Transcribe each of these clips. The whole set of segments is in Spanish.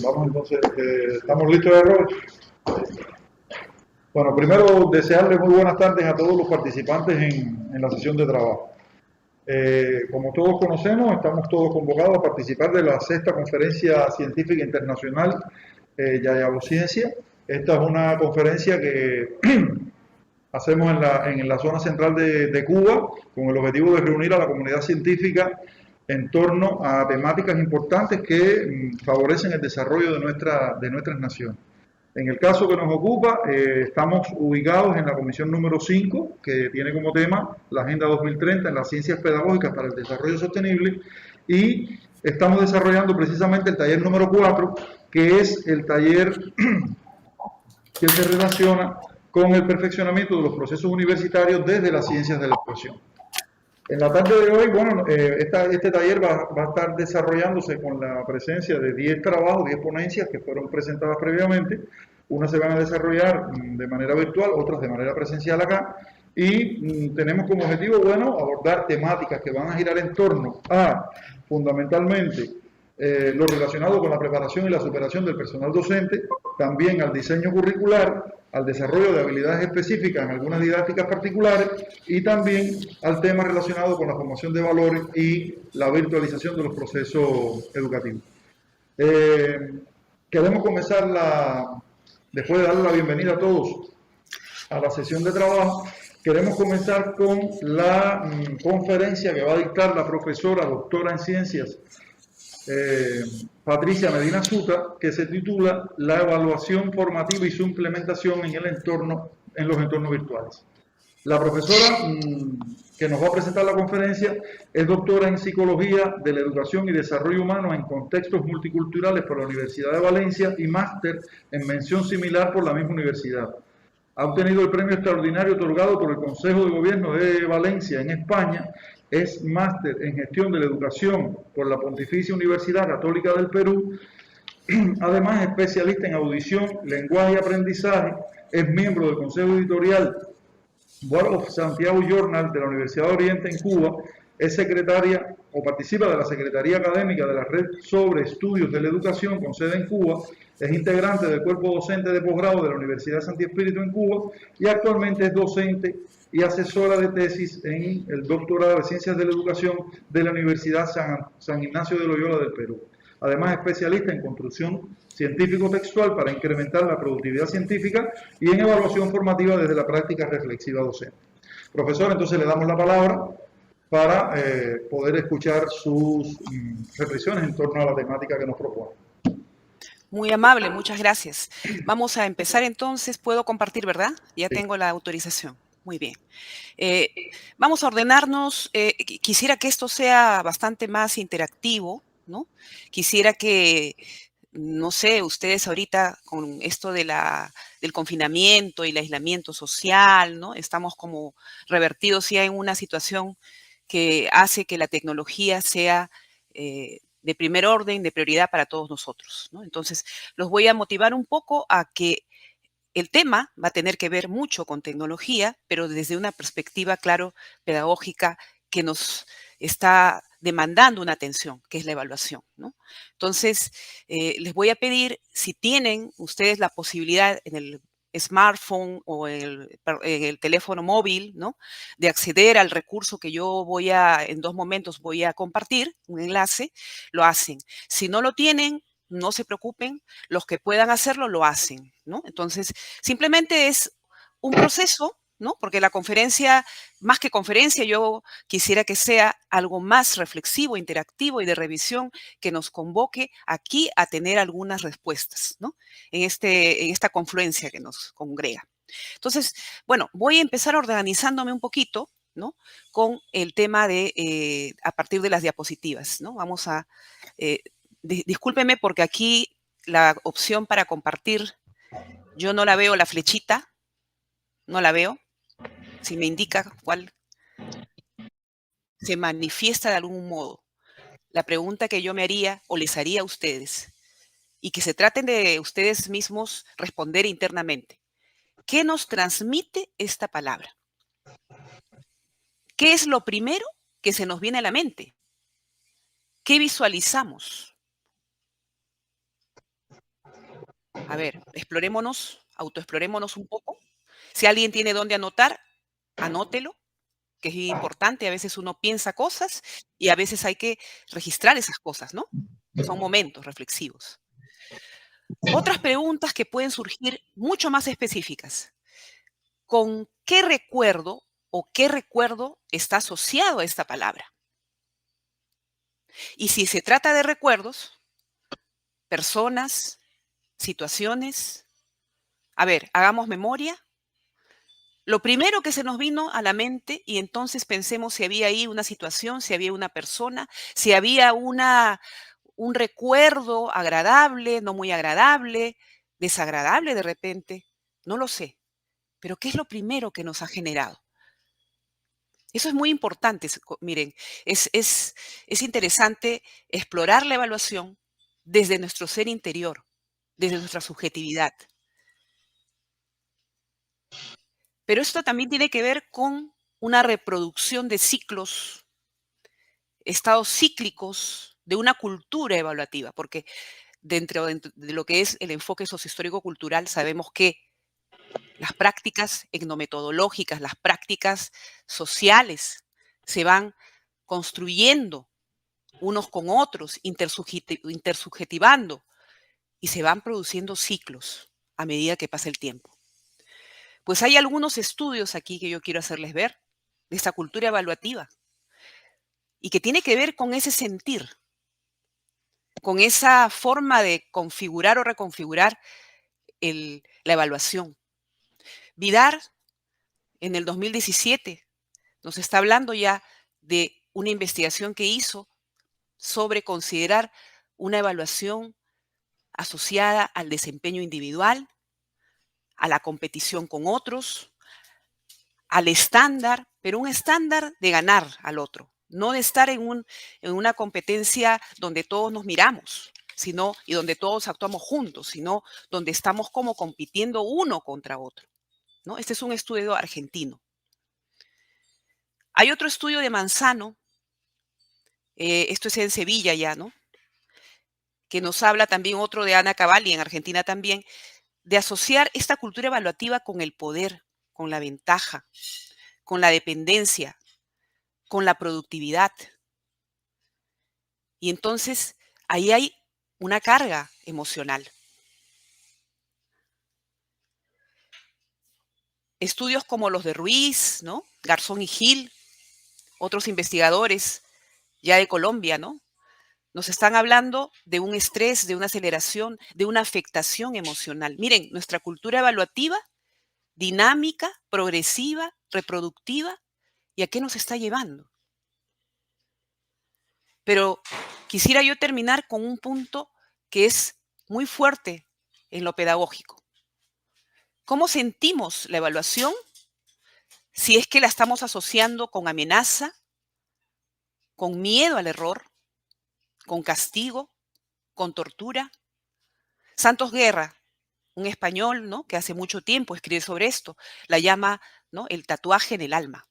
Vamos entonces, ¿estamos listos de Robert? Bueno, primero desearle muy buenas tardes a todos los participantes en la sesión de trabajo. Como todos conocemos, estamos todos convocados a participar de la sexta conferencia científica internacional Yayabo-Ciencia. Esta es una conferencia que hacemos en la zona central de Cuba con el objetivo de reunir a la comunidad científica en torno a temáticas importantes que favorecen el desarrollo de nuestras naciones. En el caso que nos ocupa, estamos ubicados en la comisión número 5, que tiene como tema la Agenda 2030 en las ciencias pedagógicas para el desarrollo sostenible, y estamos desarrollando precisamente el taller número 4, que es el taller que se relaciona con el perfeccionamiento de los procesos universitarios desde las ciencias de la educación. En la tarde de hoy, bueno, este taller va a estar desarrollándose con la presencia de 10 trabajos, 10 ponencias que fueron presentadas previamente. Unas se van a desarrollar de manera virtual, otras de manera presencial acá. Y tenemos como objetivo, bueno, abordar temáticas que van a girar en torno a, fundamentalmente, lo relacionado con la preparación y la superación del personal docente, también al diseño curricular, al desarrollo de habilidades específicas en algunas didácticas particulares y también al tema relacionado con la formación de valores y la virtualización de los procesos educativos. Queremos comenzar después de darle la bienvenida a todos a la sesión de trabajo, queremos comenzar con la conferencia que va a dictar la profesora doctora en ciencias Patricia Medina Suta, que se titula La evaluación formativa y su implementación en los entornos virtuales. La profesora que nos va a presentar la conferencia es doctora en Psicología de la Educación y Desarrollo Humano en Contextos Multiculturales por la Universidad de Valencia y máster en mención similar por la misma universidad. Ha obtenido el premio extraordinario otorgado por el Consejo de Gobierno de Valencia en España. Es máster en Gestión de la Educación por la Pontificia Universidad Católica del Perú. Además, es especialista en audición, lenguaje y aprendizaje. Es miembro del Consejo Editorial Board of Santiago Journal de la Universidad de Oriente en Cuba. Es secretaria o participa de la Secretaría Académica de la Red sobre Estudios de la Educación con sede en Cuba. Es integrante del cuerpo docente de posgrado de la Universidad de Santi Espíritu en Cuba y actualmente es docente y asesora de tesis en el doctorado de Ciencias de la Educación de la Universidad San Ignacio de Loyola del Perú. Además, es especialista en construcción científico-textual para incrementar la productividad científica y en evaluación formativa desde la práctica reflexiva docente. Profesor, entonces le damos la palabra para poder escuchar sus reflexiones en torno a la temática que nos propone. Muy amable, muchas gracias. Vamos a empezar entonces. ¿Puedo compartir, verdad? Ya Sí. tengo la autorización. Muy bien. Vamos a ordenarnos. Quisiera que esto sea bastante más interactivo, ¿no? Quisiera que, no sé, ustedes ahorita con esto del confinamiento y el aislamiento social, ¿no? Estamos como revertidos ya en una situación que hace que la tecnología sea de primer orden, de prioridad para todos nosotros, ¿no? Entonces, los voy a motivar un poco a que el tema va a tener que ver mucho con tecnología, pero desde una perspectiva, claro, pedagógica que nos está demandando una atención, que es la evaluación, ¿no? Entonces, les voy a pedir, si tienen ustedes la posibilidad en el smartphone o en el teléfono móvil, ¿no? De acceder al recurso que yo en 2 momentos voy a compartir, un enlace, lo hacen. Si no lo tienen, no se preocupen, los que puedan hacerlo lo hacen, ¿no? Entonces, simplemente es un proceso, ¿no? Porque la conferencia, más que conferencia, yo quisiera que sea algo más reflexivo, interactivo y de revisión que nos convoque aquí a tener algunas respuestas, ¿no? En esta confluencia que nos congrega. Entonces, bueno, voy a empezar organizándome un poquito, ¿no? Con el tema a partir de las diapositivas, ¿no? Vamos a, discúlpeme porque aquí la opción para compartir, yo no la veo, la flechita, no la veo. Si me indica cuál se manifiesta de algún modo. La pregunta que yo me haría o les haría a ustedes, y que se traten de ustedes mismos responder internamente. ¿Qué nos transmite esta palabra? ¿Qué es lo primero que se nos viene a la mente? ¿Qué visualizamos? A ver, autoexplorémonos un poco. Si alguien tiene dónde anotar, anótelo, que es importante. A veces uno piensa cosas y a veces hay que registrar esas cosas, ¿no? Son momentos reflexivos. Otras preguntas que pueden surgir mucho más específicas. ¿Con qué recuerdo o qué recuerdo está asociado a esta palabra? Y si se trata de recuerdos, personas, situaciones, a ver, hagamos memoria. Lo primero que se nos vino a la mente, y entonces pensemos si había ahí una situación, si había una persona, si había un recuerdo agradable, no muy agradable, desagradable de repente, no lo sé. Pero ¿qué es lo primero que nos ha generado? Eso es muy importante. Miren, es interesante explorar la evaluación desde nuestro ser interior, desde nuestra subjetividad. Pero esto también tiene que ver con una reproducción de ciclos, estados cíclicos de una cultura evaluativa, porque dentro de lo que es el enfoque sociohistórico-cultural sabemos que las prácticas etnometodológicas, las prácticas sociales se van construyendo unos con otros, intersubjetivando y se van produciendo ciclos a medida que pasa el tiempo. Pues hay algunos estudios aquí que yo quiero hacerles ver de esta cultura evaluativa y que tiene que ver con ese sentir, con esa forma de configurar o reconfigurar la evaluación. Vidar, en el 2017, nos está hablando ya de una investigación que hizo sobre considerar una evaluación asociada al desempeño individual, a la competición con otros, al estándar, pero un estándar de ganar al otro, no de estar en una competencia donde todos nos miramos, sino y donde todos actuamos juntos, sino donde estamos como compitiendo uno contra otro, ¿no? Este es un estudio argentino. Hay otro estudio de Manzano, esto es en Sevilla ya, ¿no? Que nos habla también otro de Ana Cavalli, en Argentina también, de asociar esta cultura evaluativa con el poder, con la ventaja, con la dependencia, con la productividad. Y entonces ahí hay una carga emocional. Estudios como los de Ruiz, ¿no? Garzón y Gil, otros investigadores ya de Colombia, ¿no? Nos están hablando de un estrés, de una aceleración, de una afectación emocional. Miren, nuestra cultura evaluativa, dinámica, progresiva, reproductiva, ¿y a qué nos está llevando? Pero quisiera yo terminar con un punto que es muy fuerte en lo pedagógico. ¿Cómo sentimos la evaluación si es que la estamos asociando con amenaza, con miedo al error, con castigo, con tortura? Santos Guerra, un español, ¿no?, que hace mucho tiempo escribe sobre esto, la llama, ¿no?, el tatuaje en el alma.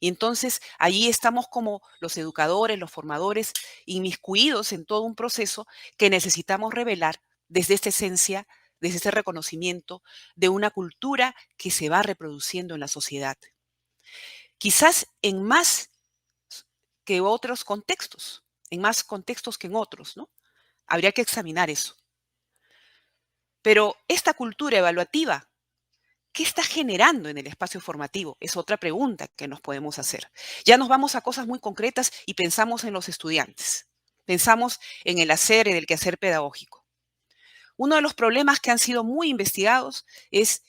Y entonces allí estamos como los educadores, los formadores, inmiscuidos en todo un proceso que necesitamos revelar desde esta esencia, desde este reconocimiento de una cultura que se va reproduciendo en la sociedad. Quizás en más que otros contextos, en más contextos que en otros, ¿no? Habría que examinar eso. Pero esta cultura evaluativa, ¿qué está generando en el espacio formativo? Es otra pregunta que nos podemos hacer. Ya nos vamos a cosas muy concretas y pensamos en los estudiantes. Pensamos en el hacer, en el quehacer pedagógico. Uno de los problemas que han sido muy investigados es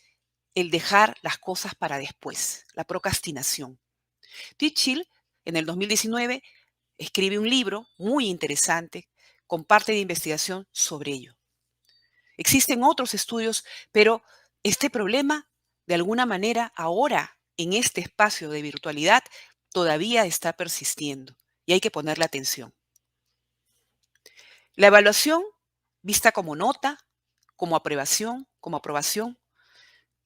el dejar las cosas para después, la procrastinación. Titchell, en el 2019, escribe un libro muy interesante con parte de investigación sobre ello. Existen otros estudios, pero este problema, de alguna manera, ahora, en este espacio de virtualidad, todavía está persistiendo y hay que ponerle atención. La evaluación, vista como nota, como aprobación,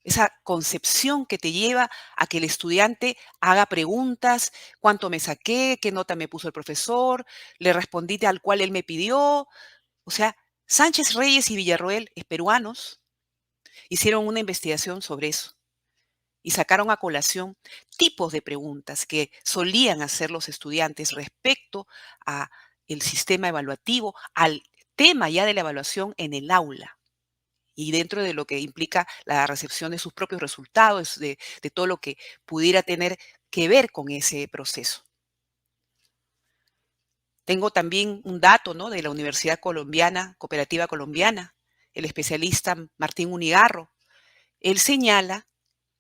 esa concepción que te lleva a que el estudiante haga preguntas: ¿cuánto me saqué? ¿Qué nota me puso el profesor? ¿Le respondí tal cual él me pidió? O sea, Sánchez Reyes y Villarroel, peruanos, hicieron una investigación sobre eso y sacaron a colación tipos de preguntas que solían hacer los estudiantes respecto a el sistema evaluativo, al tema ya de la evaluación en el aula y dentro de lo que implica la recepción de sus propios resultados, de todo lo que pudiera tener que ver con ese proceso. Tengo también un dato, ¿no?, de la Universidad Colombiana, Cooperativa Colombiana, el especialista Martín Unigarro. Él señala,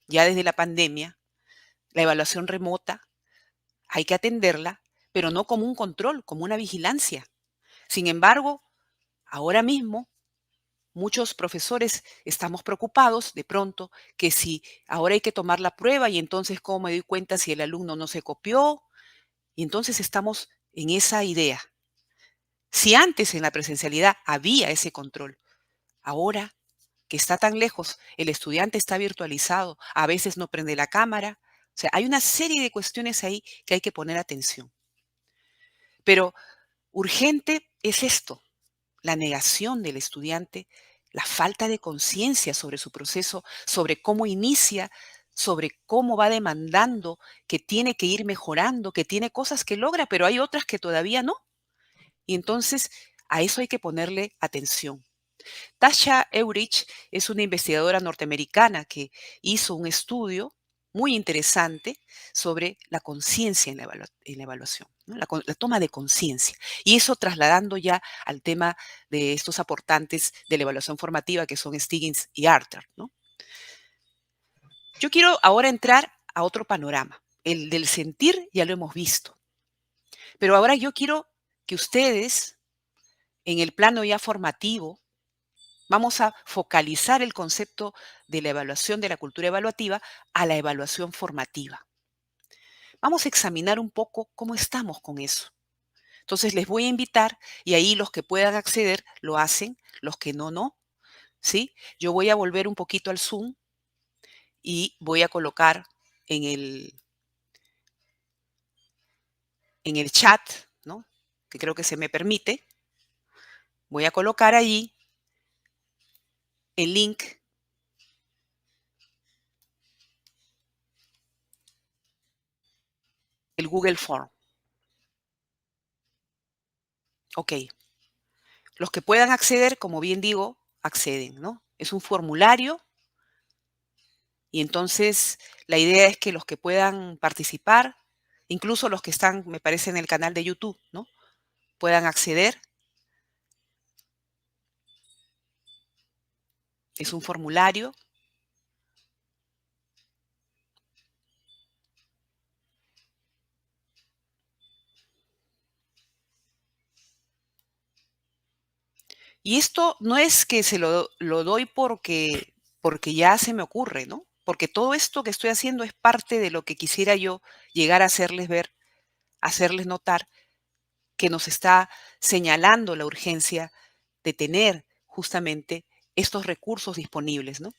ya desde la pandemia, la evaluación remota hay que atenderla, pero no como un control, como una vigilancia. Sin embargo, ahora mismo muchos profesores estamos preocupados de pronto que si ahora hay que tomar la prueba y entonces cómo me doy cuenta si el alumno no se copió, y entonces estamos en esa idea. Si antes en la presencialidad había ese control, ahora que está tan lejos, el estudiante está virtualizado, a veces no prende la cámara. O sea, hay una serie de cuestiones ahí que hay que poner atención. Pero urgente es esto, la negación del estudiante, la falta de conciencia sobre su proceso, sobre cómo inicia, sobre cómo va demandando, que tiene que ir mejorando, que tiene cosas que logra, pero hay otras que todavía no. Y entonces a eso hay que ponerle atención. Tasha Eurich es una investigadora norteamericana que hizo un estudio muy interesante sobre la conciencia en la evaluación, ¿no? La toma de conciencia. Y eso trasladando ya al tema de estos aportantes de la evaluación formativa que son Stiggins y Arthur, ¿no? Yo quiero ahora entrar a otro panorama. El del sentir ya lo hemos visto. Pero ahora yo quiero que ustedes, en el plano ya formativo, vamos a focalizar el concepto de la evaluación de la cultura evaluativa a la evaluación formativa. Vamos a examinar un poco cómo estamos con eso. Entonces les voy a invitar y ahí los que puedan acceder lo hacen, los que no, no. ¿Sí? Yo voy a volver un poquito al Zoom y voy a colocar en el chat, ¿no?, que creo que se me permite, voy a colocar allí el link el Google Form. Ok. Los que puedan acceder, como bien digo, acceden, ¿no? Es un formulario y entonces la idea es que los que puedan participar, incluso los que están, me parece, en el canal de YouTube, ¿no?, puedan acceder. Es un formulario. Y esto no es que se lo doy porque ya se me ocurre, ¿no? Porque todo esto que estoy haciendo es parte de lo que quisiera yo llegar a hacerles ver, hacerles notar que nos está señalando la urgencia de tener justamente estos recursos disponibles, ¿no?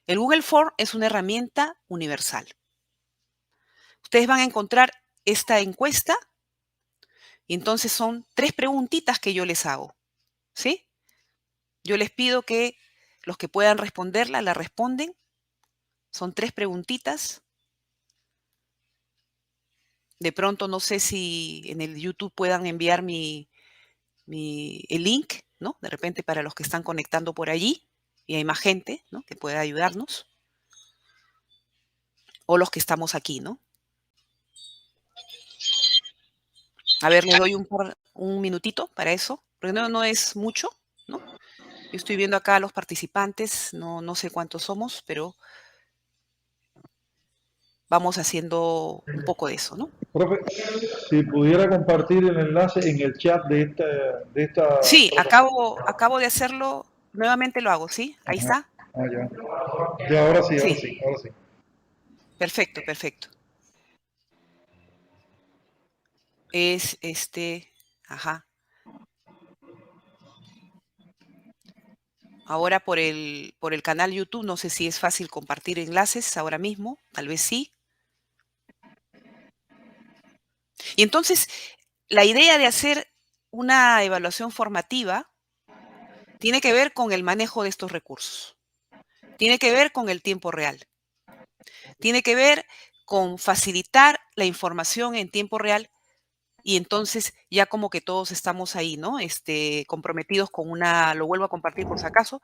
El Google Form es una herramienta universal. Ustedes van a encontrar esta encuesta y entonces son 3 preguntitas que yo les hago, ¿sí? Yo les pido que los que puedan responderla, la responden. Son 3 preguntitas. De pronto, no sé si en el YouTube puedan enviar el link, ¿no? De repente para los que están conectando por allí y hay más gente, ¿no?, que pueda ayudarnos. O los que estamos aquí, ¿no? A ver, les doy un minutito para eso, porque no es mucho, ¿no? Yo estoy viendo acá a los participantes, no sé cuántos somos, pero vamos haciendo un poco de eso, ¿no? Profe, si pudiera compartir el enlace en el chat de esta Sí, plataforma. acabo de hacerlo, nuevamente lo hago, ¿sí? Ahí Ajá. está. Ah, ya. Ya, ahora sí, ahora Sí, sí, ahora sí. perfecto, perfecto. Es ajá. Ahora por el canal YouTube, no sé si es fácil compartir enlaces ahora mismo, tal vez sí. Y entonces, la idea de hacer una evaluación formativa tiene que ver con el manejo de estos recursos. Tiene que ver con el tiempo real. Tiene que ver con facilitar la información en tiempo real y entonces ya como que todos estamos ahí, ¿no? Comprometidos con lo vuelvo a compartir por si acaso,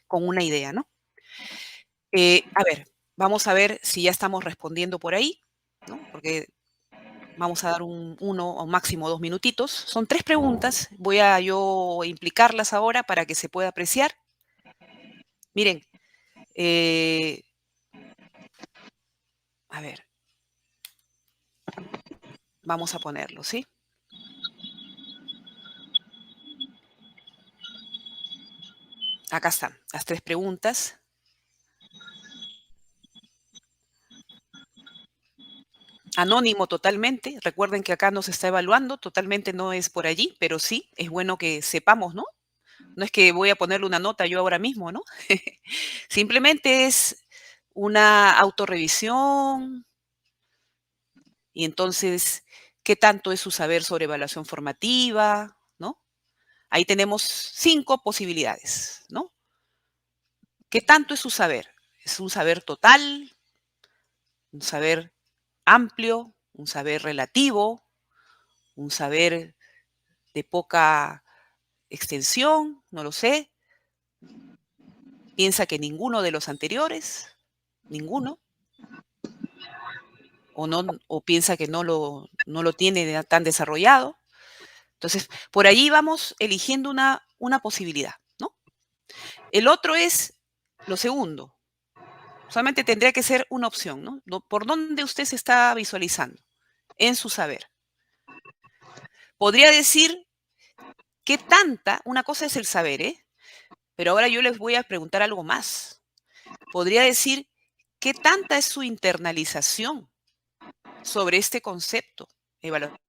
con una idea, ¿no? A ver, vamos a ver si ya estamos respondiendo por ahí, ¿no? Porque vamos a dar uno o máximo 2 minutitos. Son 3 preguntas, voy a yo implicarlas ahora para que se pueda apreciar. Miren, eh, a ver, vamos a ponerlo, ¿sí? Acá están las 3 preguntas. Anónimo totalmente. Recuerden que acá nos está evaluando, totalmente no es por allí, pero sí es bueno que sepamos, ¿no? No es que voy a ponerle una nota yo ahora mismo, ¿no? Simplemente es una autorrevisión y entonces, ¿qué tanto es su saber sobre evaluación formativa, ¿no? Ahí tenemos 5 posibilidades, ¿no? ¿Qué tanto es su saber? ¿Es un saber total, un saber amplio, un saber relativo, un saber de poca extensión? No lo sé. ¿Piensa que ninguno de los anteriores? ¿Ninguno? ¿O no, o piensa que no lo tiene tan desarrollado? Entonces, por ahí vamos eligiendo una posibilidad, ¿no? El otro es lo segundo. Solamente tendría que ser una opción, ¿no? ¿Por dónde usted se está visualizando en su saber? Podría decir qué tanta, una cosa es el saber, ¿eh? Pero ahora yo les voy a preguntar algo más. Podría decir qué tanta es su internalización sobre este concepto evaluado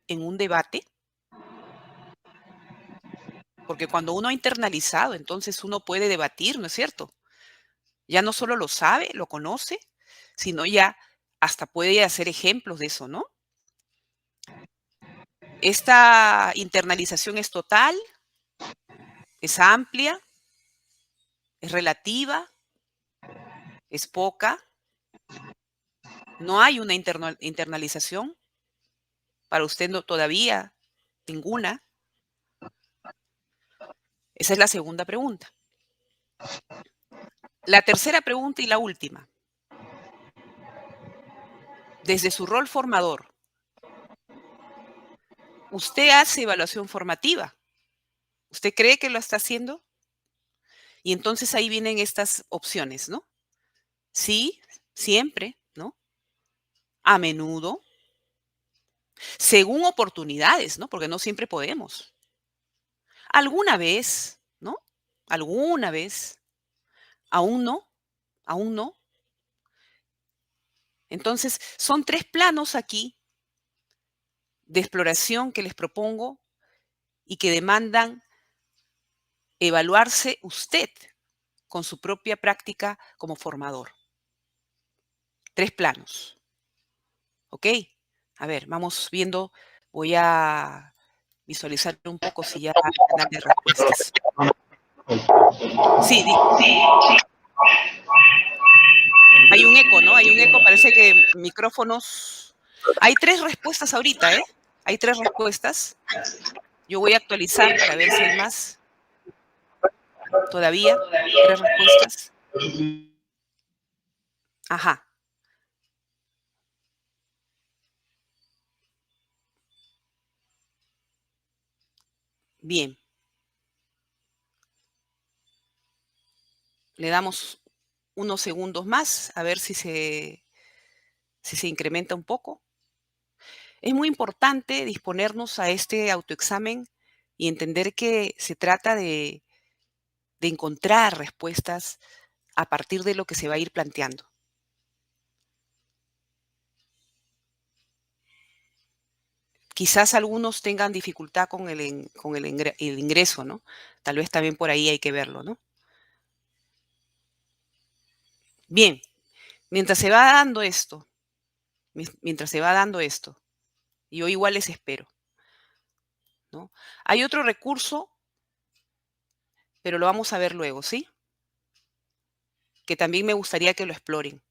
en un debate, porque cuando uno ha internalizado, entonces uno puede debatir, ¿no es cierto? Ya no solo lo sabe, lo conoce, sino ya hasta puede hacer ejemplos de eso, ¿no? Esta internalización es total, es amplia, es relativa, es poca. No hay una internalización para usted todavía, ninguna. Esa es la segunda pregunta. La tercera pregunta y la última. Desde su rol formador, ¿usted hace evaluación formativa? ¿Usted cree que lo está haciendo? Y entonces ahí vienen estas opciones, ¿no? Sí, siempre, ¿no? A menudo, según oportunidades, ¿no? Porque no siempre podemos. Alguna vez, ¿no? Alguna vez. Aún no, aún no. Entonces, son 3 planos aquí de exploración que les propongo y que demandan evaluarse usted con su propia práctica como formador. 3 planos, ¿ok? A ver, vamos viendo, voy a visualizar un poco si ya hay canal de respuestas. Sí, hay un eco, ¿no? Hay un eco, parece que micrófonos. Hay 3 respuestas ahorita, ¿eh? Hay 3 respuestas. Yo voy a actualizar para ver si hay más. Todavía, 3 respuestas. Ajá. Bien. Le damos unos segundos más a ver si se incrementa un poco. Es muy importante disponernos a este autoexamen y entender que se trata de encontrar respuestas a partir de lo que se va a ir planteando. Quizás algunos tengan dificultad con el ingreso, ¿no? Tal vez también por ahí hay que verlo, ¿no? Bien, mientras se va dando esto, mientras se va dando esto, yo igual les espero. ¿no? Hay otro recurso, pero lo vamos a ver luego, ¿sí? Que también me gustaría que lo exploren.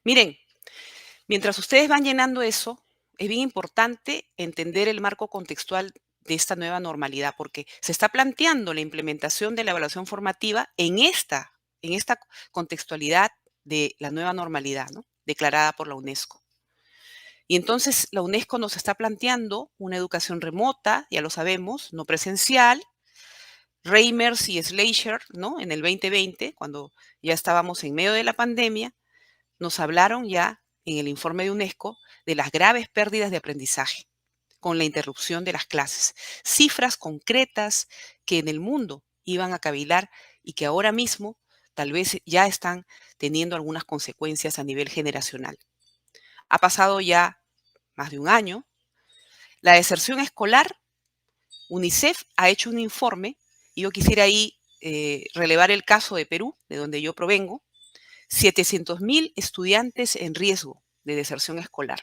Miren, mientras ustedes van llenando eso, es bien importante entender el marco contextual de esta nueva normalidad, porque se está planteando la implementación de la evaluación formativa en esta contextualidad de la nueva normalidad, ¿no? Declarada por la UNESCO. Y entonces la UNESCO nos está planteando una educación remota, ya lo sabemos, no presencial. Reimers y Schleicher, ¿no? En el 2020, cuando ya estábamos en medio de la pandemia, nos hablaron ya en el informe de UNESCO de las graves pérdidas de aprendizaje con la interrupción de las clases. Cifras concretas que en el mundo iban a cavilar y que ahora mismo tal vez ya están teniendo algunas consecuencias a nivel generacional. Ha pasado ya más de un año. La deserción escolar, UNICEF ha hecho un informe y yo quisiera ahí relevar el caso de Perú, de donde yo provengo. 700.000 estudiantes en riesgo de deserción escolar.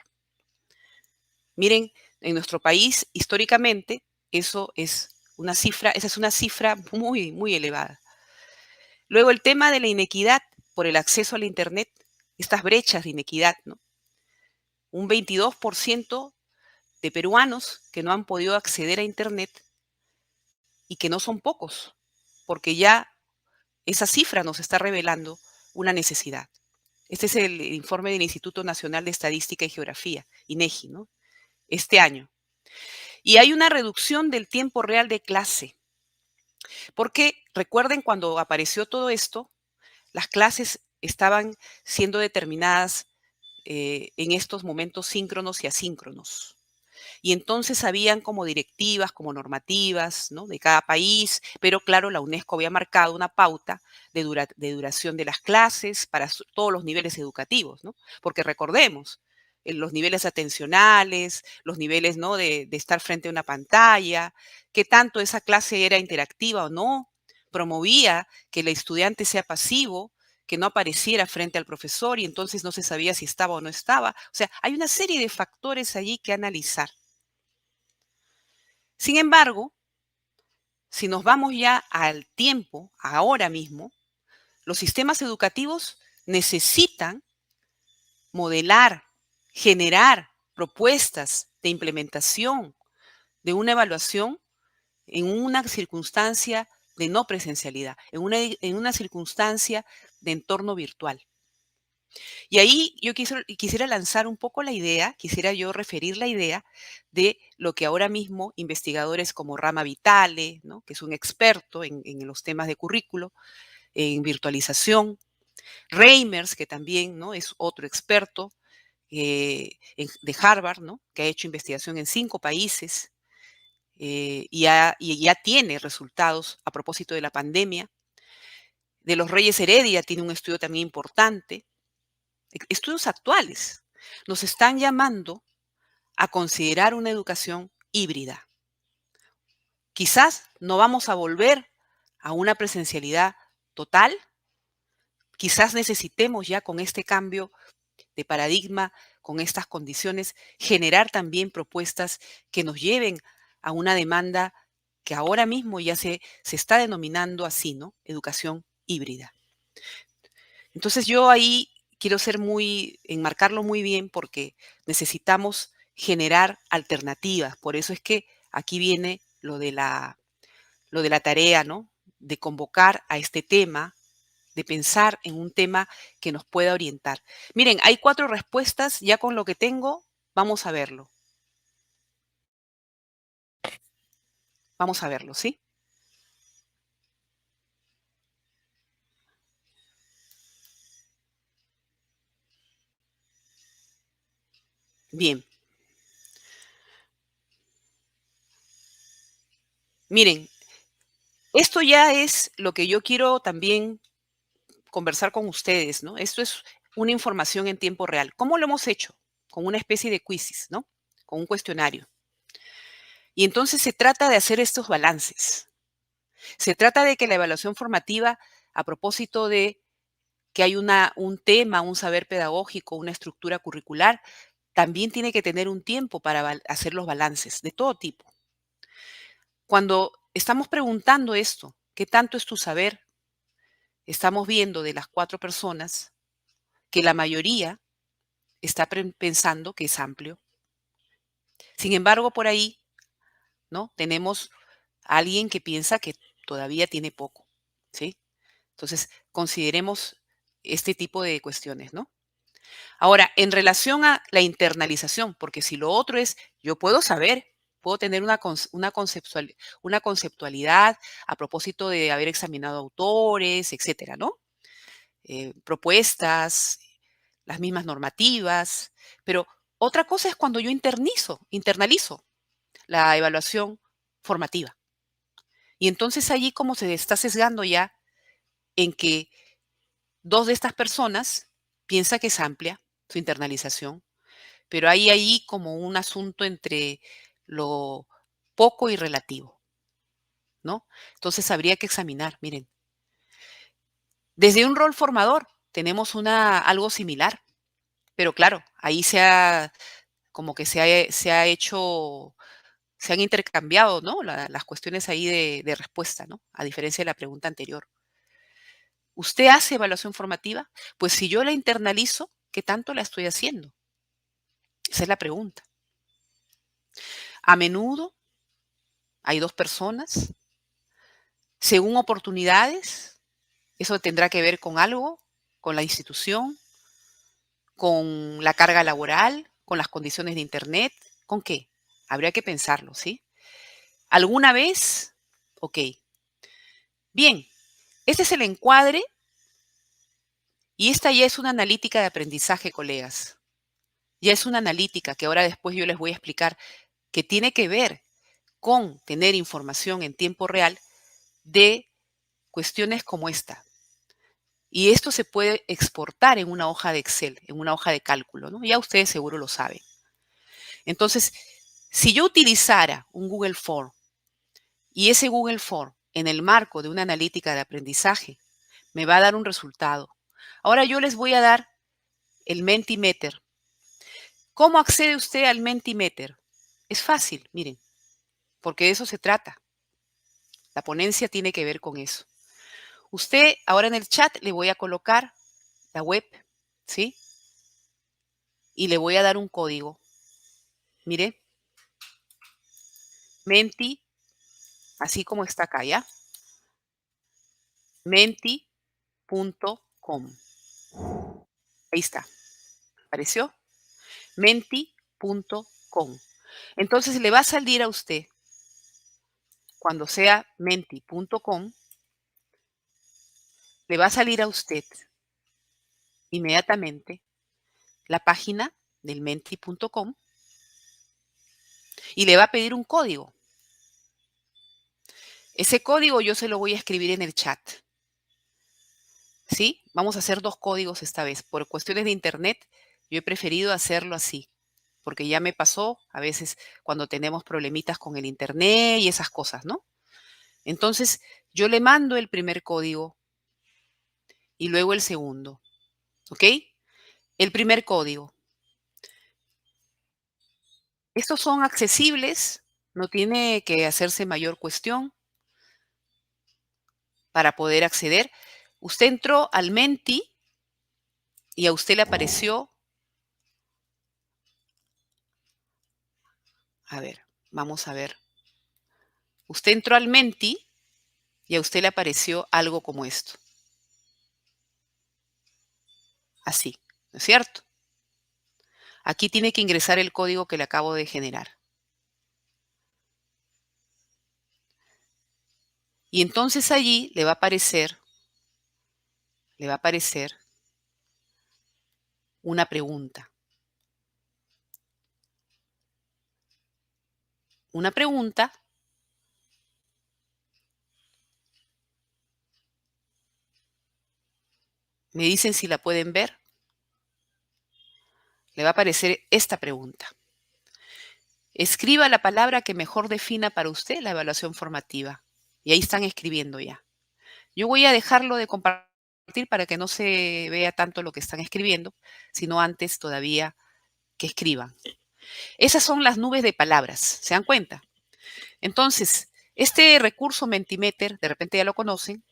Miren, en nuestro país, históricamente, esa es una cifra muy, muy elevada. Luego, el tema de la inequidad por el acceso al Internet, estas brechas de inequidad, ¿no? Un 22% de peruanos que no han podido acceder a Internet y que no son pocos, porque ya esa cifra nos está revelando una necesidad. Este es el informe del Instituto Nacional de Estadística y Geografía, INEGI, ¿no? Este año. Y hay una reducción del tiempo real de clase, porque recuerden cuando apareció todo esto, las clases estaban siendo determinadas en estos momentos síncronos y asíncronos. Y entonces habían como directivas, como normativas, ¿no? De cada país, pero claro, la UNESCO había marcado una pauta de duración de las clases para todos los niveles educativos, ¿no? Porque recordemos, los niveles atencionales, los niveles, ¿no? de estar frente a una pantalla, qué tanto esa clase era interactiva o no, promovía que el estudiante sea pasivo, que no apareciera frente al profesor y entonces no se sabía si estaba o no estaba. O sea, hay una serie de factores allí que analizar. Sin embargo, si nos vamos ya al tiempo, ahora mismo, los sistemas educativos necesitan modelar, generar propuestas de implementación de una evaluación en una circunstancia de no presencialidad, en una circunstancia de entorno virtual. Y ahí yo quisiera lanzar un poco la idea, quisiera yo referir la idea de lo que ahora mismo investigadores como Rama Vitale, ¿no? Que es un experto en los temas de currículo, en virtualización, Reimers, que también, ¿no? Es otro experto de Harvard, ¿no? Que ha hecho investigación en 5 países y ya tiene resultados a propósito de la pandemia. De los Reyes Heredia tiene un estudio también importante. Estudios actuales nos están llamando a considerar una educación híbrida. Quizás no vamos a volver a una presencialidad total, quizás necesitemos ya con este cambio de paradigma, con estas condiciones, generar también propuestas que nos lleven a una demanda que ahora mismo ya se está denominando así, ¿no? Educación híbrida. Entonces yo ahí quiero enmarcarlo muy bien porque necesitamos generar alternativas. Por eso es que aquí viene lo de la tarea, ¿no? De convocar a este tema, de pensar en un tema que nos pueda orientar. Miren, hay 4 respuestas, ya con lo que tengo, vamos a verlo. Vamos a verlo, ¿sí? Bien. Miren, esto ya es lo que yo quiero también conversar con ustedes, ¿no? Esto es una información en tiempo real. ¿Cómo lo hemos hecho? Con una especie de quizzes, ¿no? Con un cuestionario. Y entonces se trata de hacer estos balances. Se trata de que la evaluación formativa, a propósito de que hay un tema, un saber pedagógico, una estructura curricular, también tiene que tener un tiempo para hacer los balances de todo tipo. Cuando estamos preguntando esto, ¿qué tanto es tu saber? Estamos viendo de las 4 personas que la mayoría está pensando que es amplio. Sin embargo, por ahí, ¿no? Tenemos a alguien que piensa que todavía tiene poco, ¿sí? Entonces, consideremos este tipo de cuestiones, ¿no? Ahora, en relación a la internalización, porque si lo otro es, yo puedo saber, puedo tener una conceptualidad a propósito de haber examinado autores, etcétera, ¿no? Propuestas, las mismas normativas, pero otra cosa es cuando yo internalizo la evaluación formativa. Y entonces allí como se está sesgando ya en que 2 de estas personas piensa que es amplia su internalización, pero hay ahí como un asunto entre lo poco y relativo, ¿no? Entonces habría que examinar, miren, desde un rol formador tenemos algo similar, pero claro, ahí como que se ha hecho, se han intercambiado, ¿no? Las cuestiones ahí de respuesta, ¿no? A diferencia de la pregunta anterior. ¿Usted hace evaluación formativa? Pues si yo la internalizo, ¿qué tanto la estoy haciendo? Esa es la pregunta. A menudo hay 2 personas, según oportunidades, eso tendrá que ver con algo, con la institución, con la carga laboral, con las condiciones de Internet, ¿con qué? Habría que pensarlo, ¿sí? ¿Alguna vez? Ok. Bien, este es el encuadre y esta ya es una analítica de aprendizaje, colegas. Ya es una analítica que ahora después yo les voy a explicar que tiene que ver con tener información en tiempo real de cuestiones como esta. Y esto se puede exportar en una hoja de Excel, en una hoja de cálculo, ¿no? Ya ustedes seguro lo saben. Entonces, si yo utilizara un Google Form y ese Google Form en el marco de una analítica de aprendizaje me va a dar un resultado. Ahora yo les voy a dar el Mentimeter. ¿Cómo accede usted al Mentimeter? Es fácil, miren, porque de eso se trata. La ponencia tiene que ver con eso. Usted, ahora en el chat le voy a colocar la web, ¿sí? Y le voy a dar un código. Mire, Menti, así como está acá, ¿ya? Menti.com. Ahí está. ¿Apareció? Menti.com. Entonces le va a salir a usted, cuando sea menti.com, le va a salir a usted inmediatamente la página del menti.com y le va a pedir un código. Ese código yo se lo voy a escribir en el chat. ¿Sí? Vamos a hacer 2 códigos esta vez. Por cuestiones de internet, yo he preferido hacerlo así, porque ya me pasó a veces cuando tenemos problemitas con el internet y esas cosas, ¿no? Entonces, yo le mando el primer código y luego el segundo, ¿ok? El primer código. Estos son accesibles, no tiene que hacerse mayor cuestión para poder acceder. Usted entró al Menti y a usted le apareció, a ver, vamos a ver. Usted entró al Menti y a usted le apareció algo como esto. Así, ¿no es cierto? Aquí tiene que ingresar el código que le acabo de generar. Y entonces allí le va a aparecer una pregunta. Una pregunta me dicen si la pueden ver. Le va a aparecer esta pregunta. Escriba la palabra que mejor defina para usted la evaluación formativa. Y ahí están escribiendo ya. Yo voy a dejarlo de compartir para que no se vea tanto lo que están escribiendo, sino antes todavía que escriban. Esas son las nubes de palabras, ¿se dan cuenta? Entonces, este recurso Mentimeter, de repente ya lo conocen,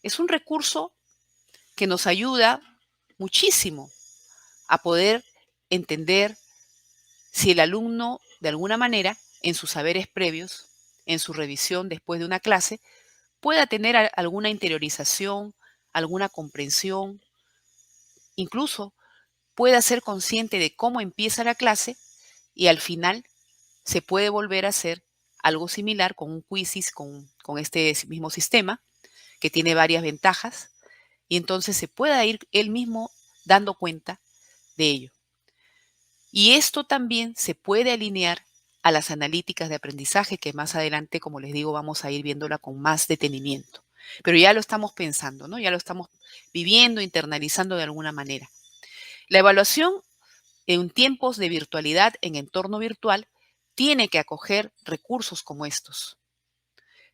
es un recurso que nos ayuda muchísimo a poder entender si el alumno, de alguna manera, en sus saberes previos, en su revisión después de una clase, pueda tener alguna interiorización, alguna comprensión, incluso pueda ser consciente de cómo empieza la clase y al final se puede volver a hacer algo similar con un quizzes, con este mismo sistema, que tiene varias ventajas, y entonces se pueda ir él mismo dando cuenta de ello. Y esto también se puede alinear a las analíticas de aprendizaje, que más adelante, como les digo, vamos a ir viéndola con más detenimiento. Pero ya lo estamos pensando, ¿no? Ya lo estamos viviendo, internalizando de alguna manera. La evaluación en tiempos de virtualidad, en entorno virtual, tiene que acoger recursos como estos.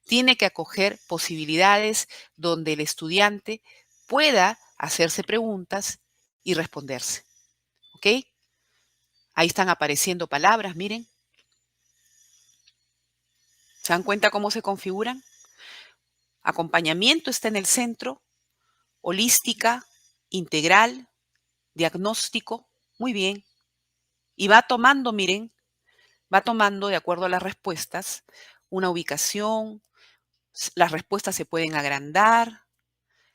Tiene que acoger posibilidades donde el estudiante pueda hacerse preguntas y responderse. ¿Ok? Ahí están apareciendo palabras, miren. ¿Se dan cuenta cómo se configuran? Acompañamiento está en el centro, holística, integral, diagnóstico. Muy bien. Y va tomando, miren, va tomando de acuerdo a las respuestas una ubicación. Las respuestas se pueden agrandar,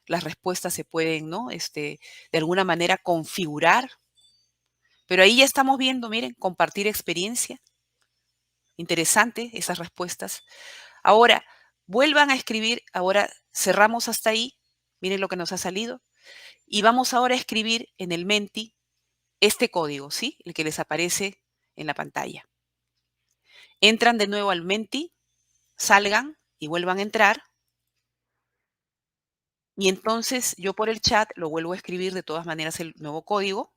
las respuestas se pueden, ¿no? De alguna manera configurar. Pero ahí ya estamos viendo, miren, compartir experiencia. Interesante esas respuestas. Ahora, vuelvan a escribir, ahora cerramos hasta ahí, miren lo que nos ha salido, y vamos ahora a escribir en el Menti este código, ¿sí? El que les aparece en la pantalla. Entran de nuevo al Menti, salgan y vuelvan a entrar. Y entonces yo por el chat lo vuelvo a escribir de todas maneras el nuevo código.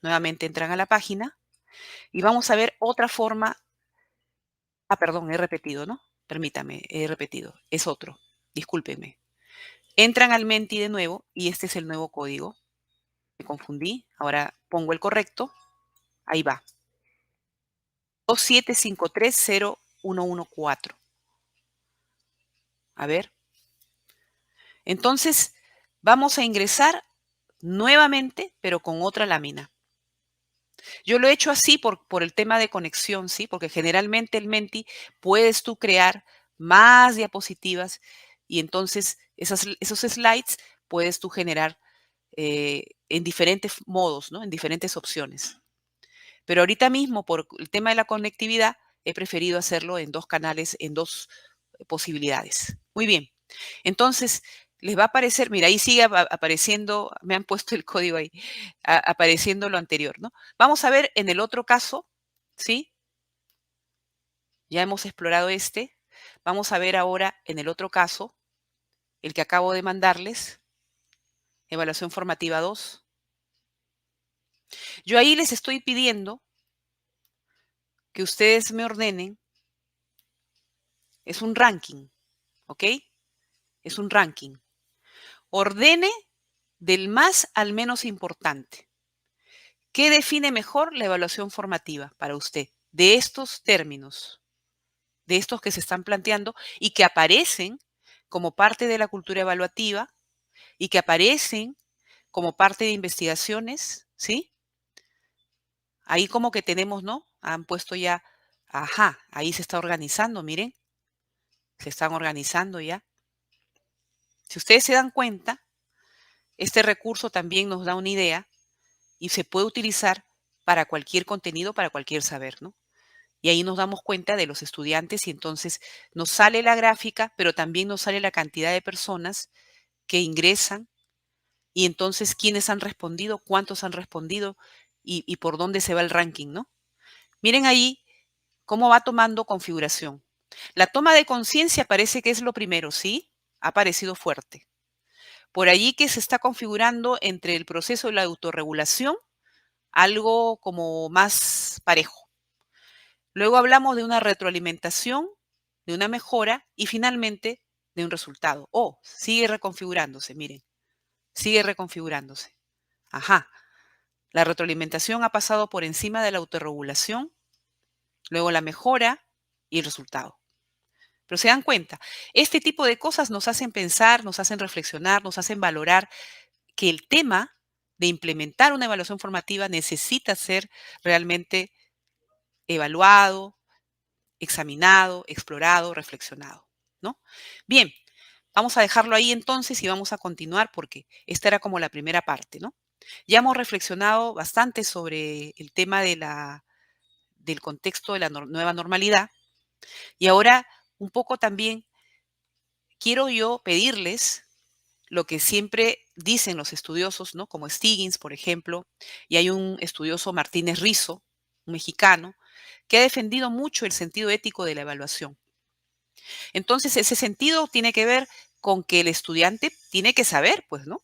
Nuevamente entran a la página y vamos a ver otra forma. Ah, perdón, he repetido, ¿no? Permítame, he repetido. Es otro. Discúlpenme. Entran al Menti de nuevo y este es el nuevo código. Me confundí. Ahora pongo el correcto. Ahí va. 2753014. A ver. Entonces, vamos a ingresar nuevamente, pero con otra lámina. Yo lo he hecho así por el tema de conexión, ¿sí? Porque generalmente el Menti puedes tú crear más diapositivas y entonces esos slides puedes tú generar en diferentes modos, ¿no? En diferentes opciones. Pero ahorita mismo, por el tema de la conectividad, he preferido hacerlo en dos canales, en dos posibilidades. Muy bien. Entonces, les va a aparecer, mira, ahí sigue apareciendo, me han puesto el código ahí, apareciendo lo anterior, ¿no? Vamos a ver en el otro caso, ¿sí? Ya hemos explorado este. Vamos a ver ahora en el otro caso, el que acabo de mandarles, evaluación formativa 2. Yo ahí les estoy pidiendo que ustedes me ordenen, es un ranking, ¿ok? Es un ranking. Ordene del más al menos importante. ¿Qué define mejor la evaluación formativa para usted? De estos términos, de estos que se están planteando y que aparecen como parte de la cultura evaluativa y que aparecen como parte de investigaciones, ¿sí? Ahí como que tenemos, ¿no? Han puesto ya, ajá, ahí se está organizando, miren, se están organizando ya. Si ustedes se dan cuenta, este recurso también nos da una idea y se puede utilizar para cualquier contenido, para cualquier saber, ¿no? Y ahí nos damos cuenta de los estudiantes y entonces nos sale la gráfica, pero también nos sale la cantidad de personas que ingresan y entonces quiénes han respondido, cuántos han respondido y por dónde se va el ranking, ¿no? Miren ahí cómo va tomando configuración. La toma de conciencia parece que es lo primero, ¿sí? Ha aparecido fuerte. Por allí que se está configurando entre el proceso de la autorregulación, algo como más parejo. Luego hablamos de una retroalimentación, de una mejora y finalmente de un resultado. Oh, sigue reconfigurándose, miren, sigue reconfigurándose. Ajá. La retroalimentación ha pasado por encima de la autorregulación, luego la mejora y el resultado. Pero se dan cuenta, este tipo de cosas nos hacen pensar, nos hacen reflexionar, nos hacen valorar que el tema de implementar una evaluación formativa necesita ser realmente evaluado, examinado, explorado, reflexionado, ¿no? Bien, vamos a dejarlo ahí entonces y vamos a continuar porque esta era como la primera parte, ¿no? Ya hemos reflexionado bastante sobre el tema del contexto de la nueva normalidad y ahora un poco también quiero yo pedirles lo que siempre dicen los estudiosos, ¿no? Como Stiggins, por ejemplo, y hay un estudioso, Martínez Rizo, un mexicano, que ha defendido mucho el sentido ético de la evaluación. Entonces, ese sentido tiene que ver con que el estudiante tiene que saber, pues, ¿no?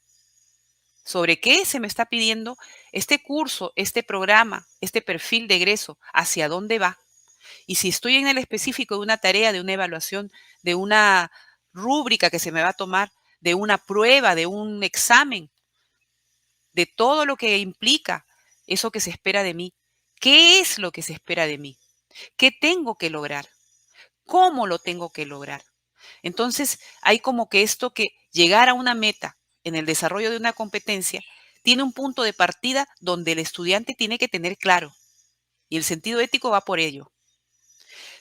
Sobre qué se me está pidiendo este curso, este programa, este perfil de egreso, hacia dónde va. Y si estoy en el específico de una tarea, de una evaluación, de una rúbrica que se me va a tomar, de una prueba, de un examen, de todo lo que implica eso que se espera de mí. ¿Qué es lo que se espera de mí? ¿Qué tengo que lograr? ¿Cómo lo tengo que lograr? Entonces, hay como que esto que llegar a una meta en el desarrollo de una competencia tiene un punto de partida donde el estudiante tiene que tener claro, y el sentido ético va por ello.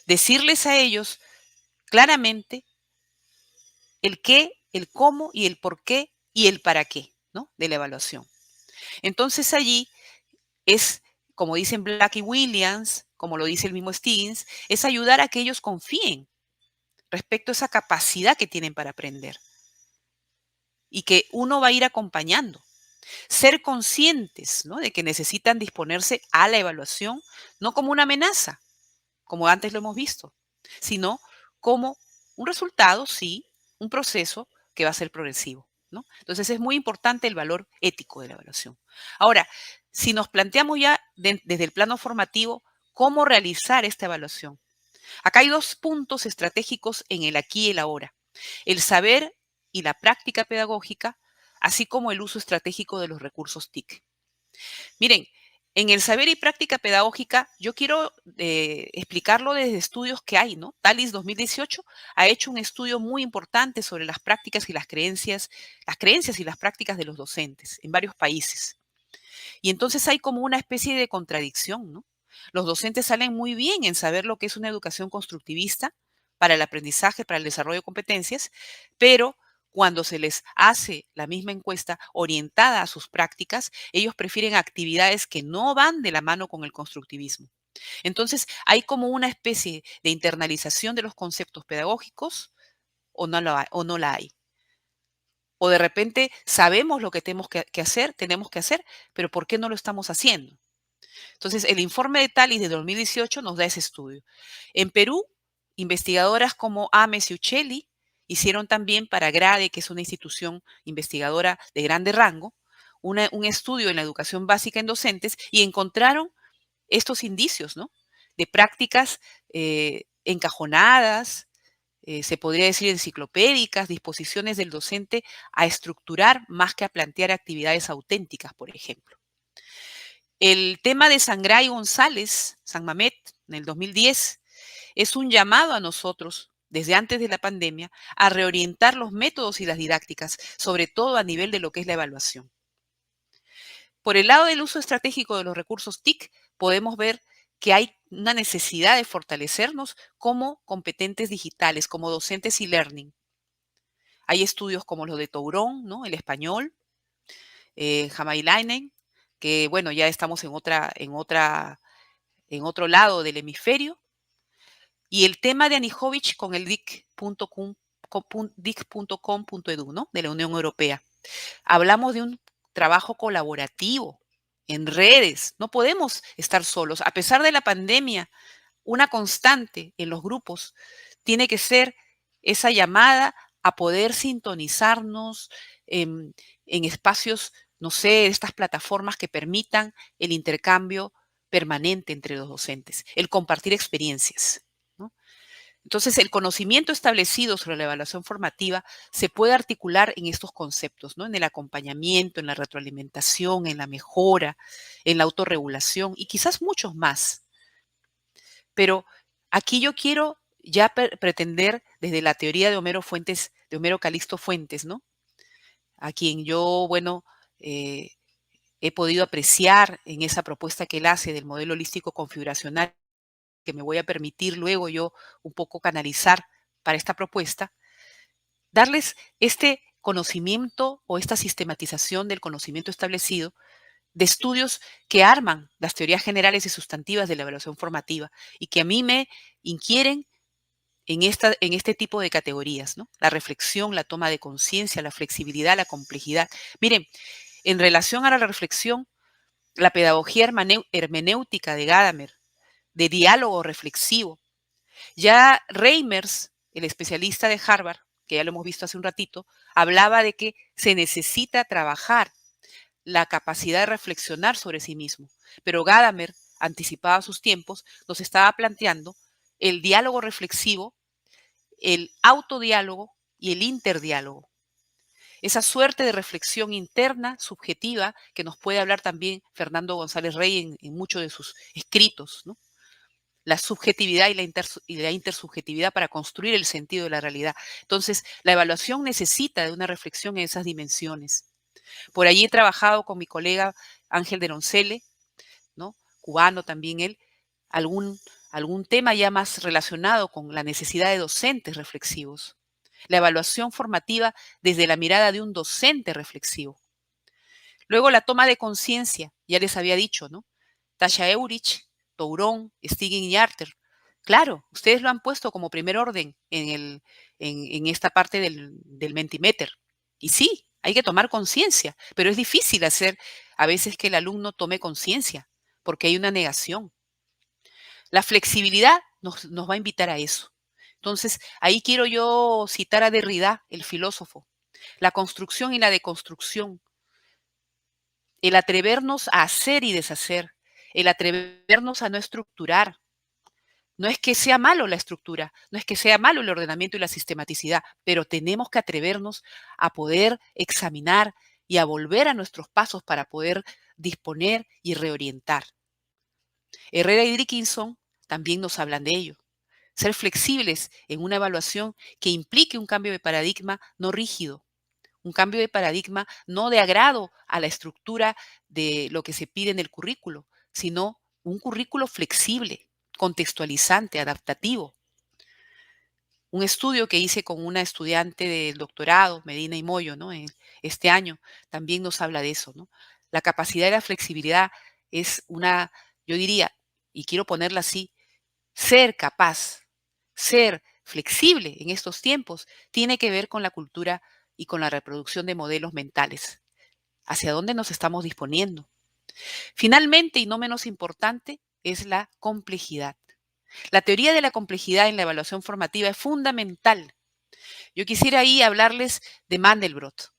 Decirles a ellos claramente el qué, el cómo y el por qué y el para qué, ¿no? De la evaluación. Entonces allí es, como dicen Black y Williams, como lo dice el mismo Stiggins, es ayudar a que ellos confíen respecto a esa capacidad que tienen para aprender y que uno va a ir acompañando. Ser conscientes, ¿no? De que necesitan disponerse a la evaluación, no como una amenaza, como antes lo hemos visto, sino como un resultado, sí, un proceso que va a ser progresivo, ¿no? Entonces es muy importante el valor ético de la evaluación. Ahora, si nos planteamos ya desde el plano formativo, ¿cómo realizar esta evaluación? Acá hay dos puntos estratégicos en el aquí y el ahora. El saber y la práctica pedagógica, así como el uso estratégico de los recursos TIC. Miren, en el saber y práctica pedagógica, yo quiero explicarlo desde estudios que hay, ¿no? Talis 2018 ha hecho un estudio muy importante sobre las prácticas y las creencias y las prácticas de los docentes en varios países. Y entonces hay como una especie de contradicción, ¿no? Los docentes salen muy bien en saber lo que es una educación constructivista para el aprendizaje, para el desarrollo de competencias, pero cuando se les hace la misma encuesta orientada a sus prácticas, ellos prefieren actividades que no van de la mano con el constructivismo. Entonces, hay como una especie de internalización de los conceptos pedagógicos o no la hay. O de repente sabemos lo que tenemos que hacer, pero ¿por qué no lo estamos haciendo? Entonces, el informe de Talis de 2018 nos da ese estudio. En Perú, investigadoras como Ames y Uccelli hicieron también para GRADE, que es una institución investigadora de grande rango, un estudio en la educación básica en docentes y encontraron estos indicios, ¿no? De prácticas encajonadas, se podría decir enciclopédicas, disposiciones del docente a estructurar más que a plantear actividades auténticas, por ejemplo. El tema de Sangray González, San Mamet, en el 2010, es un llamado a nosotros, desde antes de la pandemia, a reorientar los métodos y las didácticas, sobre todo a nivel de lo que es la evaluación. Por el lado del uso estratégico de los recursos TIC, podemos ver que hay una necesidad de fortalecernos como competentes digitales, como docentes y learning. Hay estudios como los de Tourón, ¿no? El español, Hamailainen, que bueno, ya estamos en otro lado del hemisferio. Y el tema de Anijovic con el dic.com.edu, ¿no? De la Unión Europea. Hablamos de un trabajo colaborativo en redes. No podemos estar solos. A pesar de la pandemia, una constante en los grupos tiene que ser esa llamada a poder sintonizarnos en espacios, no sé, estas plataformas que permitan el intercambio permanente entre los docentes, el compartir experiencias, ¿no? Entonces, el conocimiento establecido sobre la evaluación formativa se puede articular en estos conceptos, ¿no? En el acompañamiento, en la retroalimentación, en la mejora, en la autorregulación y quizás muchos más. Pero aquí yo quiero ya pretender desde la teoría de Homero Fuentes, de Homero Calixto Fuentes, ¿no? A quien yo, bueno, eh, he podido apreciar en esa propuesta que él hace del modelo holístico configuracional, que me voy a permitir luego yo un poco canalizar para esta propuesta, darles este conocimiento o esta sistematización del conocimiento establecido de estudios que arman las teorías generales y sustantivas de la evaluación formativa y que a mí me inquieren en este tipo de categorías, ¿no? La reflexión, la toma de conciencia, la flexibilidad, la complejidad. Miren, en relación a la reflexión, la pedagogía hermenéutica de Gadamer, de diálogo reflexivo. Ya Reimers, el especialista de Harvard, que ya lo hemos visto hace un ratito, hablaba de que se necesita trabajar la capacidad de reflexionar sobre sí mismo. Pero Gadamer, anticipado a sus tiempos, nos estaba planteando el diálogo reflexivo, el autodiálogo y el interdiálogo. Esa suerte de reflexión interna, subjetiva, que nos puede hablar también Fernando González Rey en muchos de sus escritos, ¿no? La subjetividad y la intersubjetividad para construir el sentido de la realidad. Entonces, la evaluación necesita de una reflexión en esas dimensiones. Por allí he trabajado con mi colega Ángel de Roncele, ¿no? Cubano también él, algún, algún tema ya más relacionado con la necesidad de docentes reflexivos. La evaluación formativa desde la mirada de un docente reflexivo. Luego la toma de conciencia, ya les había dicho, ¿no? Tasha Eurich, Tourón, Stiggin y Arter. Claro, ustedes lo han puesto como primer orden en esta parte del Mentimeter. Y sí, hay que tomar conciencia, pero es difícil hacer a veces que el alumno tome conciencia, porque hay una negación. La flexibilidad nos va a invitar a eso. Entonces, ahí quiero yo citar a Derrida, el filósofo. La construcción y la deconstrucción, el atrevernos a hacer y deshacer, el atrevernos a no estructurar. No es que sea malo la estructura, no es que sea malo el ordenamiento y la sistematicidad, pero tenemos que atrevernos a poder examinar y a volver a nuestros pasos para poder disponer y reorientar. Herrera y Dickinson también nos hablan de ello. Ser flexibles en una evaluación que implique un cambio de paradigma no rígido, un cambio de paradigma no de agrado a la estructura de lo que se pide en el currículo, sino un currículo flexible, contextualizante, adaptativo. Un estudio que hice con una estudiante del doctorado, Medina y Moyo, ¿no? Este año, también nos habla de eso, ¿no? La capacidad de la flexibilidad es una, yo diría, y quiero ponerla así, ser capaz, ser flexible en estos tiempos, tiene que ver con la cultura y con la reproducción de modelos mentales. ¿Hacia dónde nos estamos disponiendo? Finalmente, y no menos importante, es la complejidad. La teoría de la complejidad en la evaluación formativa es fundamental. Yo quisiera ahí hablarles de Mandelbrot.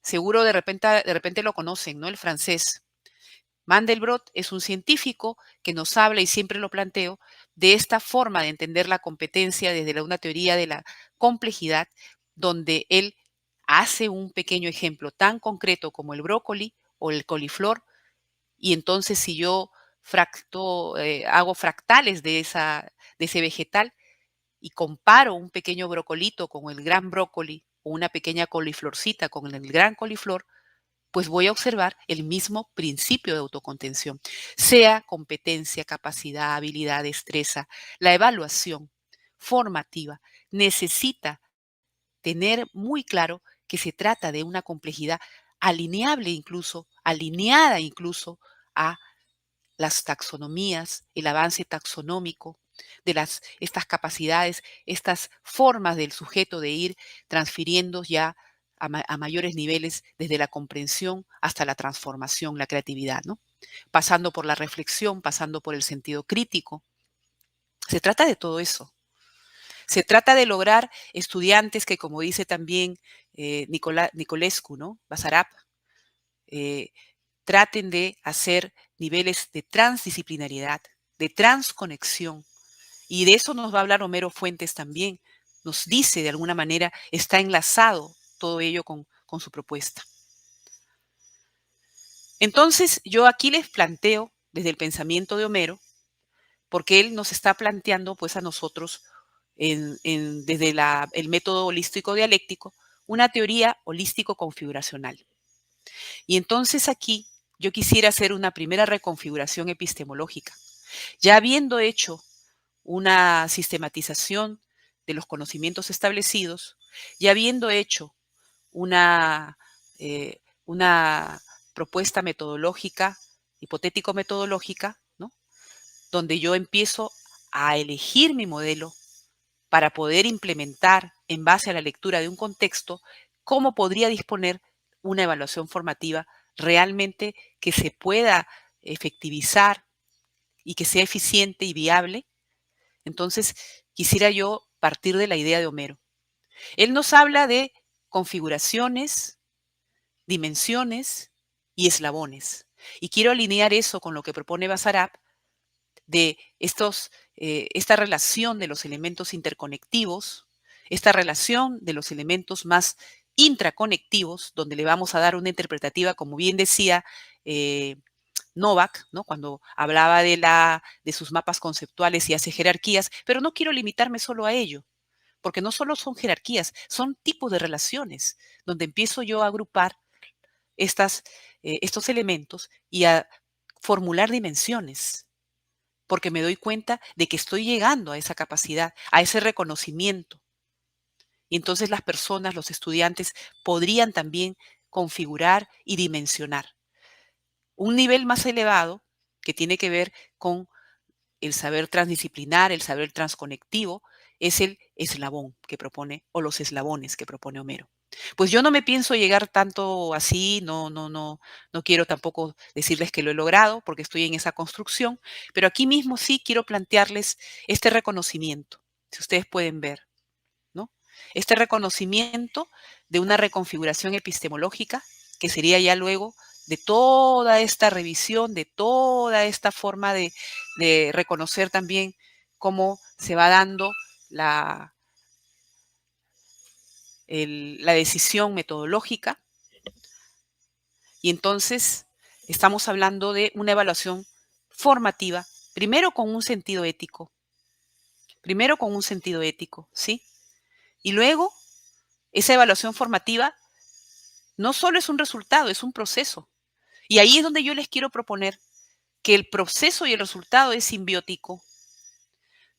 Seguro de repente lo conocen, ¿no? El francés. Mandelbrot es un científico que nos habla, y siempre lo planteo, de esta forma de entender la competencia desde una teoría de la complejidad, donde él hace un pequeño ejemplo tan concreto como el brócoli o el coliflor, y entonces si yo hago fractales de ese vegetal y comparo un pequeño brocolito con el gran brócoli o una pequeña coliflorcita con el gran coliflor, pues voy a observar el mismo principio de autocontención, sea competencia, capacidad, habilidad, destreza. La evaluación formativa necesita tener muy claro que se trata de una complejidad alineada incluso a las taxonomías, el avance taxonómico de estas capacidades, estas formas del sujeto de ir transfiriendo ya a mayores niveles desde la comprensión hasta la transformación, la creatividad, ¿no? Pasando por la reflexión, pasando por el sentido crítico. Se trata de todo eso. Se trata de lograr estudiantes que, como dice también Nicolescu, ¿no? Basarab, eh, traten de hacer niveles de transdisciplinariedad, de transconexión Y de eso nos va a hablar Homero Fuentes también. Nos dice, de alguna manera, está enlazado todo ello con su propuesta. Entonces, yo aquí les planteo, desde el pensamiento de Homero, porque él nos está planteando, pues, a nosotros, desde el método holístico dialéctico, una teoría holístico configuracional. Y entonces aquí yo quisiera hacer una primera reconfiguración epistemológica. Ya habiendo hecho una sistematización de los conocimientos establecidos, ya habiendo hecho una, una propuesta metodológica, hipotético-metodológica, ¿no? Donde yo empiezo a elegir mi modelo para poder implementar en base a la lectura de un contexto cómo podría disponer una evaluación formativa realmente que se pueda efectivizar y que sea eficiente y viable. Entonces, quisiera yo partir de la idea de Homero. Él nos habla de configuraciones, dimensiones y eslabones. Y quiero alinear eso con lo que propone Basarab de esta relación de los elementos interconectivos, esta relación de los elementos más intraconectivos, donde le vamos a dar una interpretativa, como bien decía Novak, ¿no? Cuando hablaba de sus mapas conceptuales y hace jerarquías, pero no quiero limitarme solo a ello, porque no solo son jerarquías, son tipos de relaciones, donde empiezo yo a agrupar estos elementos y a formular dimensiones, porque me doy cuenta de que estoy llegando a esa capacidad, a ese reconocimiento. Y entonces las personas, los estudiantes, podrían también configurar y dimensionar. Un nivel más elevado que tiene que ver con el saber transdisciplinar, el saber transconectivo, es el eslabón que propone, o los eslabones que propone Homero. Pues yo no me pienso llegar tanto así, no quiero tampoco decirles que lo he logrado, porque estoy en esa construcción, pero aquí mismo sí quiero plantearles este reconocimiento, si ustedes pueden ver, ¿no? Este reconocimiento de una reconfiguración epistemológica, que sería ya luego de toda esta revisión, de toda esta forma de reconocer también cómo se va dando la decisión metodológica. Y entonces estamos hablando de una evaluación formativa, primero con un sentido ético, ¿sí? Y luego esa evaluación formativa no solo es un resultado, es un proceso. Y ahí es donde yo les quiero proponer que el proceso y el resultado es simbiótico.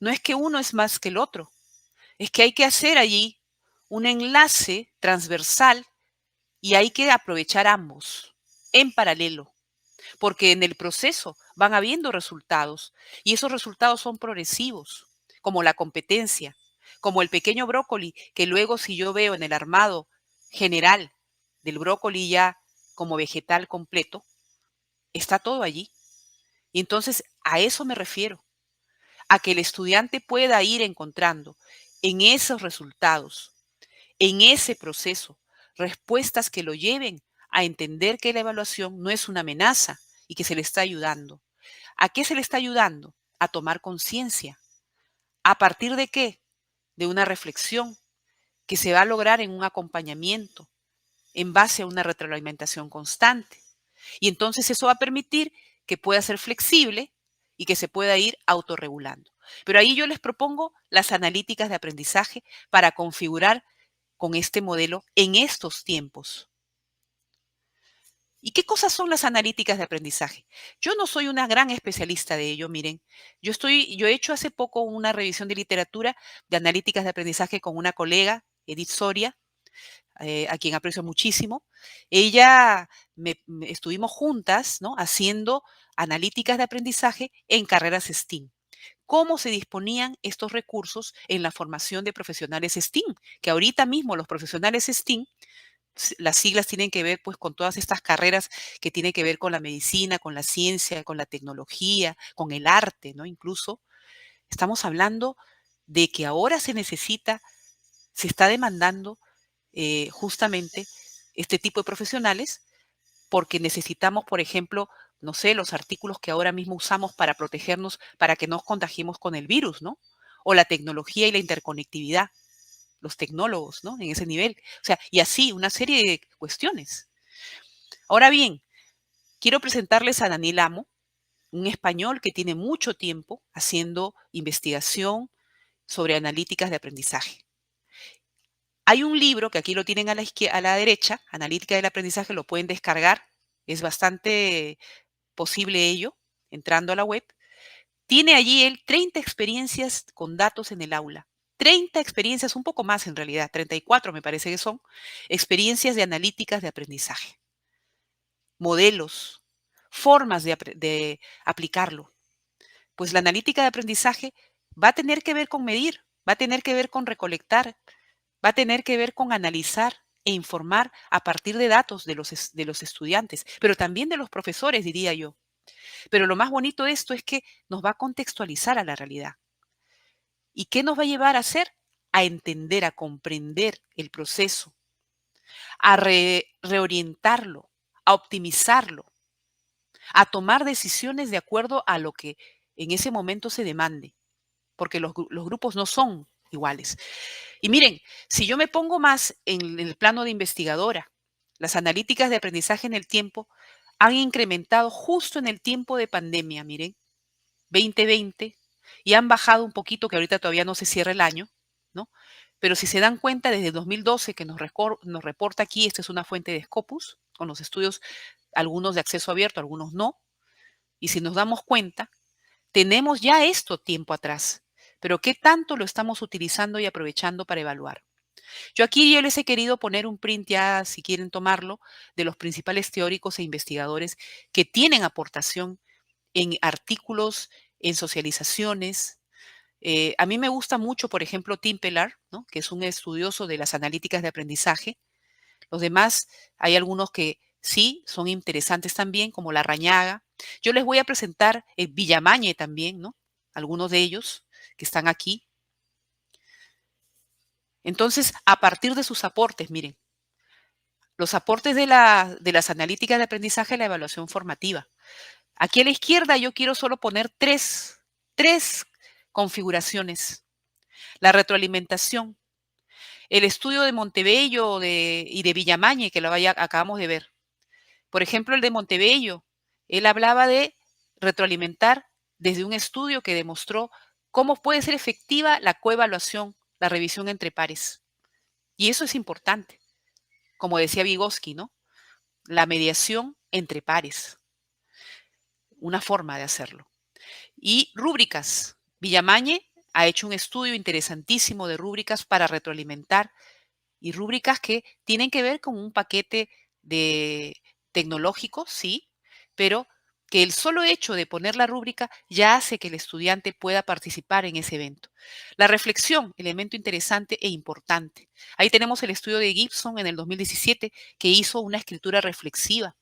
No es que uno es más que el otro, es que hay que hacer allí un enlace transversal y hay que aprovechar ambos en paralelo, porque en el proceso van habiendo resultados y esos resultados son progresivos, como la competencia, como el pequeño brócoli, que luego si yo veo en el armado general del brócoli ya como vegetal completo, está todo allí. Y entonces a eso me refiero, a que el estudiante pueda ir encontrando en esos resultados, en ese proceso, respuestas que lo lleven a entender que la evaluación no es una amenaza y que se le está ayudando. ¿A qué se le está ayudando? A tomar conciencia. ¿A partir de qué? De una reflexión que se va a lograr en un acompañamiento, en base a una retroalimentación constante. Y entonces eso va a permitir que pueda ser flexible y que se pueda ir autorregulando. Pero ahí yo les propongo las analíticas de aprendizaje para configurar con este modelo en estos tiempos. ¿Y qué cosas son las analíticas de aprendizaje? Yo no soy una gran especialista de ello, miren. Yo he hecho hace poco una revisión de literatura de analíticas de aprendizaje con una colega, Edith Soria, a quien aprecio muchísimo. Ella, estuvimos juntas, ¿no? Haciendo analíticas de aprendizaje en carreras STEAM. ¿Cómo se disponían estos recursos en la formación de profesionales STEAM? Que ahorita mismo los profesionales STEAM, las siglas tienen que ver pues con todas estas carreras que tienen que ver con la medicina, con la ciencia, con la tecnología, con el arte, ¿no? Incluso estamos hablando de que ahora se está demandando justamente este tipo de profesionales porque necesitamos, por ejemplo, no sé, los artículos que ahora mismo usamos para protegernos, para que no nos contagiemos con el virus, ¿no? o la tecnología y la interconectividad, los tecnólogos, ¿no? En ese nivel. O sea, y así una serie de cuestiones. Ahora bien, quiero presentarles a Daniel Amo, un español que tiene mucho tiempo haciendo investigación sobre analíticas de aprendizaje. Hay un libro que aquí lo tienen a la izquierda, a la derecha, Analítica del Aprendizaje, lo pueden descargar. Es bastante posible ello, entrando a la web. Tiene allí él 30 experiencias con datos en el aula. 30 experiencias, un poco más en realidad, 34 me parece que son, experiencias de analíticas de aprendizaje, modelos, formas de aplicarlo. Pues la analítica de aprendizaje va a tener que ver con medir, va a tener que ver con recolectar, va a tener que ver con analizar e informar a partir de datos de los estudiantes, pero también de los profesores, diría yo. Pero lo más bonito de esto es que nos va a contextualizar a la realidad. ¿Y qué nos va a llevar a hacer? A entender, a comprender el proceso, a reorientarlo, a optimizarlo, a tomar decisiones de acuerdo a lo que en ese momento se demande, porque los grupos no son iguales. Y miren, si yo me pongo más en el plano de investigadora, las analíticas de aprendizaje en el tiempo han incrementado justo en el tiempo de pandemia, miren, 2020, y han bajado un poquito, que ahorita todavía no se cierra el año, ¿no? Pero si se dan cuenta, desde 2012 que nos reporta aquí, esta es una fuente de Scopus, con los estudios, algunos de acceso abierto, algunos no, y si nos damos cuenta, tenemos ya esto tiempo atrás, pero ¿qué tanto lo estamos utilizando y aprovechando para evaluar? Yo les he querido poner un print ya, si quieren tomarlo, de los principales teóricos e investigadores que tienen aportación en artículos, en socializaciones. A mí me gusta mucho, por ejemplo, Tim Pellar, ¿no? Que es un estudioso de las analíticas de aprendizaje. Los demás, hay algunos que sí son interesantes también, como Larrañaga. Yo les voy a presentar Villamañe también, ¿no? Algunos de ellos que están aquí. Entonces, a partir de sus aportes, miren, los aportes de las analíticas de aprendizaje, la evaluación formativa. Aquí a la izquierda yo quiero solo poner tres configuraciones. La retroalimentación, el estudio de Montebello y de Villamañe, que acabamos de ver. Por ejemplo, el de Montebello, él hablaba de retroalimentar desde un estudio que demostró cómo puede ser efectiva la coevaluación, la revisión entre pares. Y eso es importante, como decía Vygotsky, ¿no? La mediación entre pares, una forma de hacerlo. Y rúbricas. Villamañe ha hecho un estudio interesantísimo de rúbricas para retroalimentar y rúbricas que tienen que ver con un paquete de tecnológico, sí, pero que el solo hecho de poner la rúbrica ya hace que el estudiante pueda participar en ese evento. La reflexión, elemento interesante e importante. Ahí tenemos el estudio de Gibson en el 2017 que hizo una escritura reflexiva.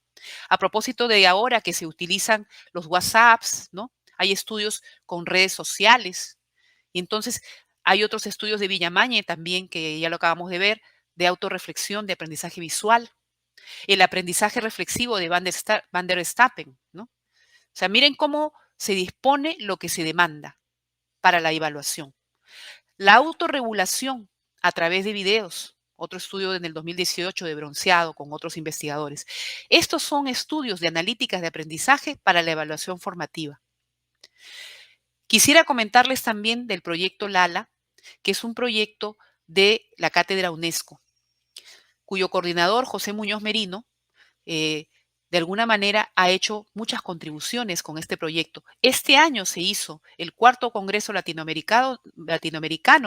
A propósito de ahora que se utilizan los WhatsApps, ¿no? Hay estudios con redes sociales. Y entonces hay otros estudios de Villamañe también, que ya lo acabamos de ver, de autorreflexión, de aprendizaje visual. El aprendizaje reflexivo de Van der Stappen, ¿no? O sea, miren cómo se dispone lo que se demanda para la evaluación. La autorregulación a través de videos, otro estudio en el 2018 de Bronceado con otros investigadores. Estos son estudios de analíticas de aprendizaje para la evaluación formativa. Quisiera comentarles también del proyecto LALA, que es un proyecto de la Cátedra UNESCO, cuyo coordinador, José Muñoz Merino, de alguna manera ha hecho muchas contribuciones con este proyecto. Este año se hizo el cuarto Congreso Latinoamericano,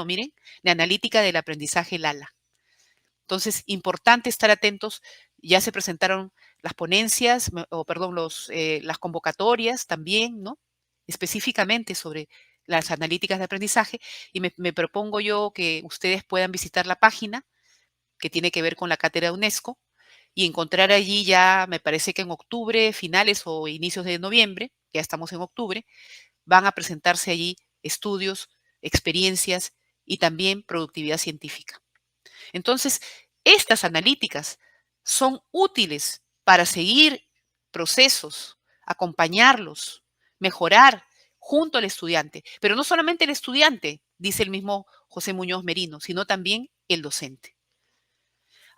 miren, de Analítica del Aprendizaje LALA. Entonces, importante estar atentos. Ya se presentaron las ponencias, las convocatorias también, ¿no? Específicamente sobre las analíticas de aprendizaje, y me propongo yo que ustedes puedan visitar la página que tiene que ver con la cátedra UNESCO y encontrar allí ya, me parece que en octubre, finales o inicios de noviembre, ya estamos en octubre, van a presentarse allí estudios, experiencias y también productividad científica. Entonces, estas analíticas son útiles para seguir procesos, acompañarlos, mejorar junto al estudiante, pero no solamente el estudiante, dice el mismo José Muñoz Merino, sino también el docente.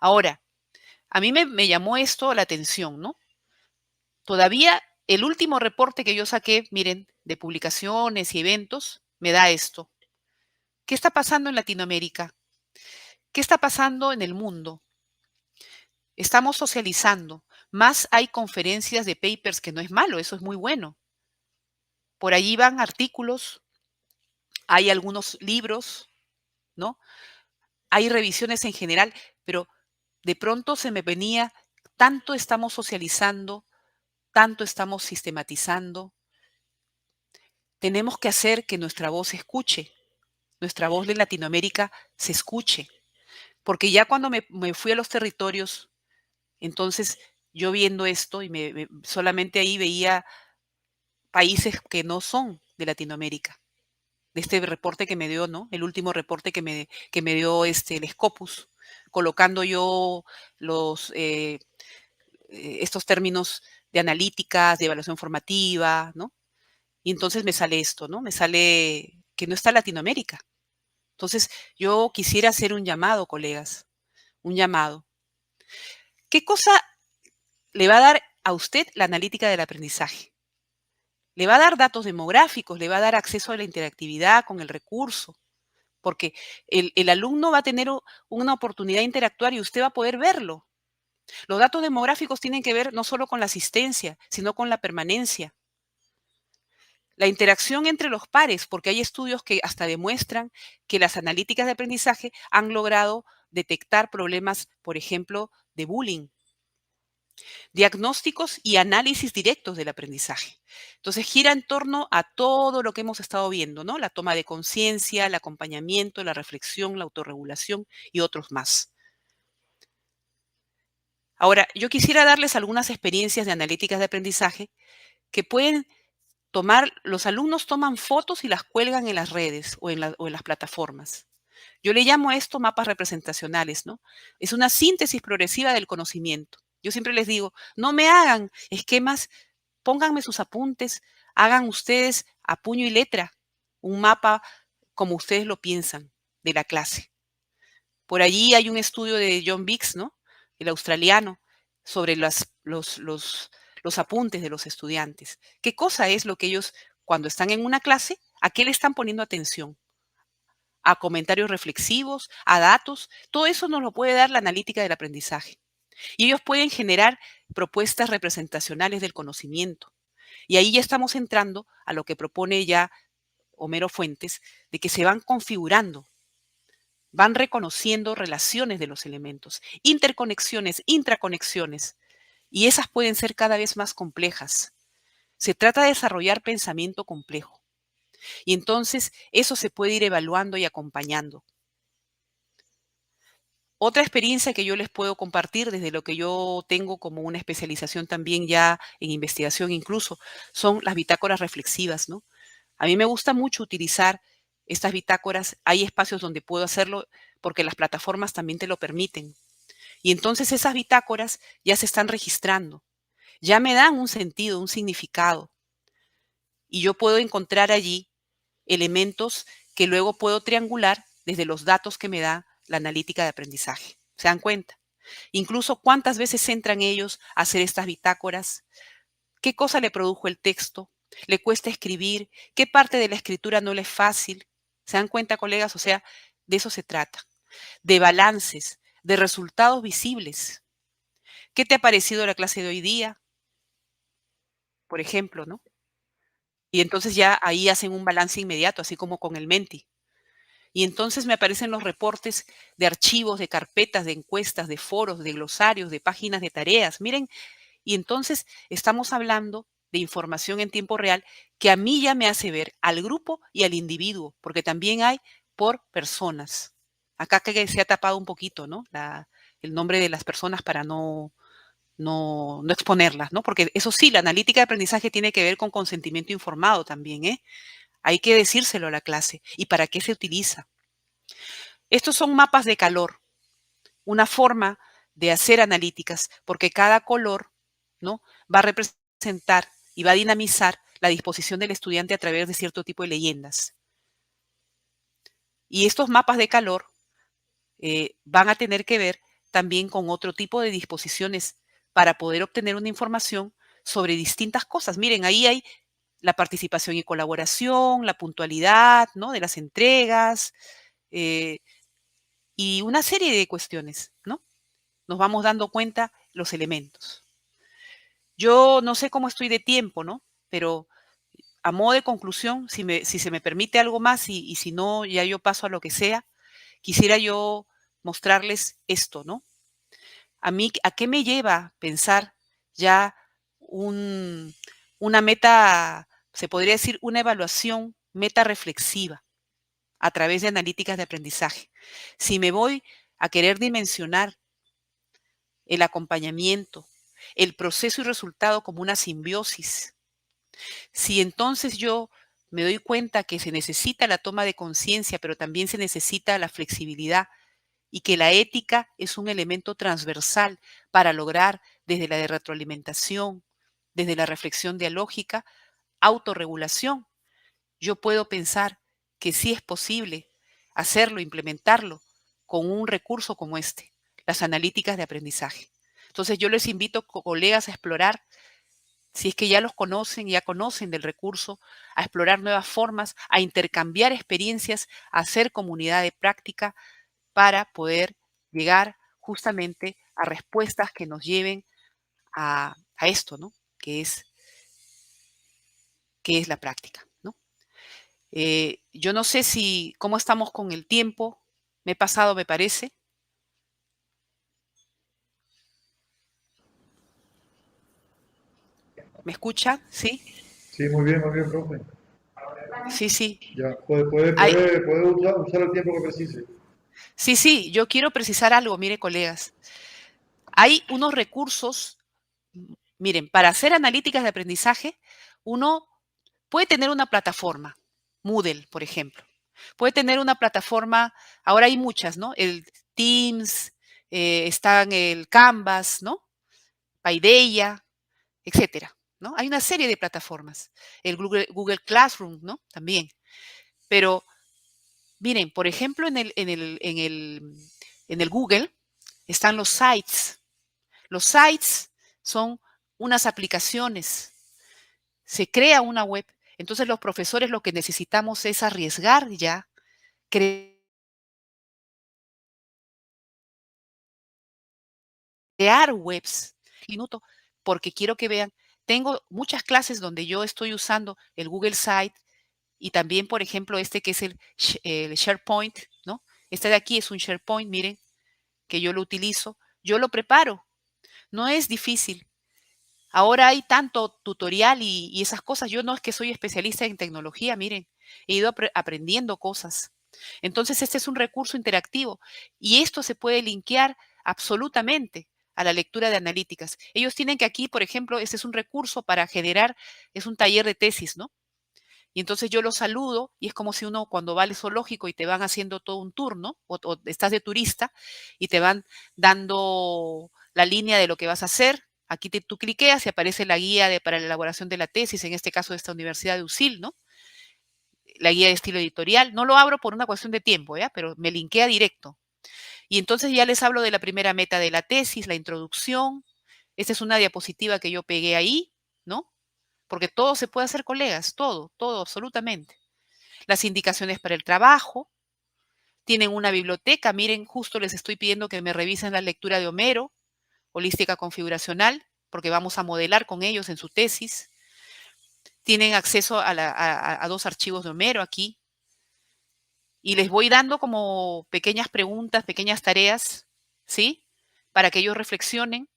Ahora, a mí me llamó esto la atención, ¿no? Todavía el último reporte que yo saqué, miren, de publicaciones y eventos, me da esto. ¿Qué está pasando en Latinoamérica? ¿Qué está pasando en el mundo? Estamos socializando. Más hay conferencias de papers, que no es malo, eso es muy bueno. Por allí van artículos, hay algunos libros, ¿no? Hay revisiones en general, pero de pronto se me venía, tanto estamos socializando, tanto estamos sistematizando, tenemos que hacer que nuestra voz se escuche, nuestra voz de Latinoamérica se escuche, porque ya cuando me fui a los territorios, entonces yo viendo esto y solamente ahí veía países que no son de Latinoamérica, de este reporte que me dio, ¿no? El último reporte que me dio el Scopus, colocando yo estos términos de analíticas, de evaluación formativa, ¿no? Y entonces me sale esto, ¿no? Me sale que no está Latinoamérica. Entonces, yo quisiera hacer un llamado, colegas, un llamado. ¿Qué cosa le va a dar a usted la analítica del aprendizaje? Le va a dar datos demográficos, le va a dar acceso a la interactividad con el recurso, porque el alumno va a tener una oportunidad de interactuar y usted va a poder verlo. Los datos demográficos tienen que ver no solo con la asistencia, sino con la permanencia. La interacción entre los pares, porque hay estudios que hasta demuestran que las analíticas de aprendizaje han logrado detectar problemas, por ejemplo, de bullying. Diagnósticos y análisis directos del aprendizaje. Entonces, gira en torno a todo lo que hemos estado viendo, ¿no? La toma de conciencia, el acompañamiento, la reflexión, la autorregulación y otros más. Ahora, yo quisiera darles algunas experiencias de analíticas de aprendizaje que pueden tomar, los alumnos toman fotos y las cuelgan en las redes o en las plataformas. Yo le llamo a esto mapas representacionales, ¿no? Es una síntesis progresiva del conocimiento. Yo siempre les digo, no me hagan esquemas, pónganme sus apuntes, hagan ustedes a puño y letra un mapa como ustedes lo piensan de la clase. Por allí hay un estudio de John Biggs, ¿no? El australiano, sobre los apuntes de los estudiantes. ¿Qué cosa es lo que ellos, cuando están en una clase, a qué le están poniendo atención? A comentarios reflexivos, a datos, todo eso nos lo puede dar la analítica del aprendizaje. Y ellos pueden generar propuestas representacionales del conocimiento. Y ahí ya estamos entrando a lo que propone ya Homero Fuentes, de que se van configurando, van reconociendo relaciones de los elementos, interconexiones, intraconexiones, y esas pueden ser cada vez más complejas. Se trata de desarrollar pensamiento complejo. Y entonces eso se puede ir evaluando y acompañando. Otra experiencia que yo les puedo compartir desde lo que yo tengo como una especialización también ya en investigación incluso, son las bitácoras reflexivas, ¿no? A mí me gusta mucho utilizar estas bitácoras. Hay espacios donde puedo hacerlo porque las plataformas también te lo permiten. Y entonces esas bitácoras ya se están registrando, ya me dan un sentido, un significado. Y yo puedo encontrar allí elementos que luego puedo triangular desde los datos que me da la analítica de aprendizaje. ¿Se dan cuenta? Incluso cuántas veces entran ellos a hacer estas bitácoras, qué cosa le produjo el texto, le cuesta escribir, qué parte de la escritura no le es fácil. ¿Se dan cuenta, colegas? O sea, de eso se trata, de balances, de resultados visibles. ¿Qué te ha parecido la clase de hoy día? Por ejemplo, ¿no? Y entonces ya ahí hacen un balance inmediato, así como con el Menti. Y entonces me aparecen los reportes de archivos, de carpetas, de encuestas, de foros, de glosarios, de páginas de tareas. Miren, y entonces estamos hablando de información en tiempo real que a mí ya me hace ver al grupo y al individuo, porque también hay por personas. Acá que se ha tapado un poquito, ¿no? El nombre de las personas para no exponerlas, ¿no? Porque eso sí, la analítica de aprendizaje tiene que ver con consentimiento informado también, ¿eh? Hay que decírselo a la clase. ¿Y para qué se utiliza? Estos son mapas de calor, una forma de hacer analíticas, porque cada color, ¿no? Va a representar y va a dinamizar la disposición del estudiante a través de cierto tipo de leyendas. Y estos mapas de calor van a tener que ver también con otro tipo de disposiciones para poder obtener una información sobre distintas cosas. Miren, ahí hay la participación y colaboración, la puntualidad, ¿no? De las entregas, eh, y una serie de cuestiones, ¿no? Nos vamos dando cuenta los elementos. Yo no sé cómo estoy de tiempo, ¿no? Pero a modo de conclusión, si se me permite algo más y si no, ya yo paso a lo que sea, quisiera yo mostrarles esto, ¿no? A mí, ¿a qué me lleva pensar ya un, una meta, se podría decir, una evaluación meta reflexiva a través de analíticas de aprendizaje? Si me voy a querer dimensionar el acompañamiento, el proceso y resultado como una simbiosis, si entonces yo me doy cuenta que se necesita la toma de conciencia, pero también se necesita la flexibilidad y que la ética es un elemento transversal para lograr desde la de retroalimentación, desde la reflexión dialógica, autorregulación, yo puedo pensar que sí es posible hacerlo, implementarlo con un recurso como este, las analíticas de aprendizaje. Entonces yo les invito, colegas, a explorar, si es que ya los conocen, ya conocen del recurso, a explorar nuevas formas, a intercambiar experiencias, a hacer comunidad de práctica para poder llegar justamente a respuestas que nos lleven a esto, ¿no? Que es la práctica, ¿no? Yo no sé si, cómo estamos con el tiempo. Me he pasado, me parece. ¿Me escucha? ¿Sí? Sí, muy bien, profe. Sí, sí. Ya, Hay, puede usar el tiempo que precise. sí, sí, yo quiero precisar algo, mire, colegas. Hay unos recursos, miren, para hacer analíticas de aprendizaje, uno puede tener una plataforma, Moodle, por ejemplo. Puede tener una plataforma, ahora hay muchas, ¿no? El Teams, están el Canvas, ¿no? Paideia, etcétera, ¿no? Hay una serie de plataformas. El Google Classroom, ¿no? También. Pero miren, por ejemplo, en el Google están los sites. Los sites son unas aplicaciones. Se crea una web. Entonces los profesores lo que necesitamos es arriesgar ya, crear webs. Minuto, porque quiero que vean, tengo muchas clases donde yo estoy usando el Google Site y también, por ejemplo, este que es el SharePoint, ¿no? Este de aquí es un SharePoint, miren, que yo lo utilizo. Yo lo preparo. No es difícil. Ahora hay tanto tutorial y esas cosas. Yo no es que soy especialista en tecnología, miren, he ido aprendiendo cosas. Entonces, este es un recurso interactivo y esto se puede linkear absolutamente a la lectura de analíticas. Ellos tienen que aquí, por ejemplo, este es un recurso para generar, es un taller de tesis, ¿no? Y entonces yo los saludo y es como si uno cuando va al zoológico y te van haciendo todo un tour, ¿no? O estás de turista y te van dando la línea de lo que vas a hacer. Aquí tú cliqueas y aparece la guía para la elaboración de la tesis, en este caso de esta Universidad de USIL, ¿no? La guía de estilo editorial. No lo abro por una cuestión de tiempo, ¿ya? Pero me linkea directo. Y entonces ya les hablo de la primera meta de la tesis, la introducción. Esta es una diapositiva que yo pegué ahí, ¿no? Porque todo se puede hacer, colegas, todo, todo, absolutamente. Las indicaciones para el trabajo, tienen una biblioteca, miren, justo les estoy pidiendo que me revisen la lectura de Homero, holística configuracional, porque vamos a modelar con ellos en su tesis. Tienen acceso a dos archivos de Homero aquí, y les voy dando como pequeñas preguntas, pequeñas tareas, ¿sí? Para que ellos reflexionen.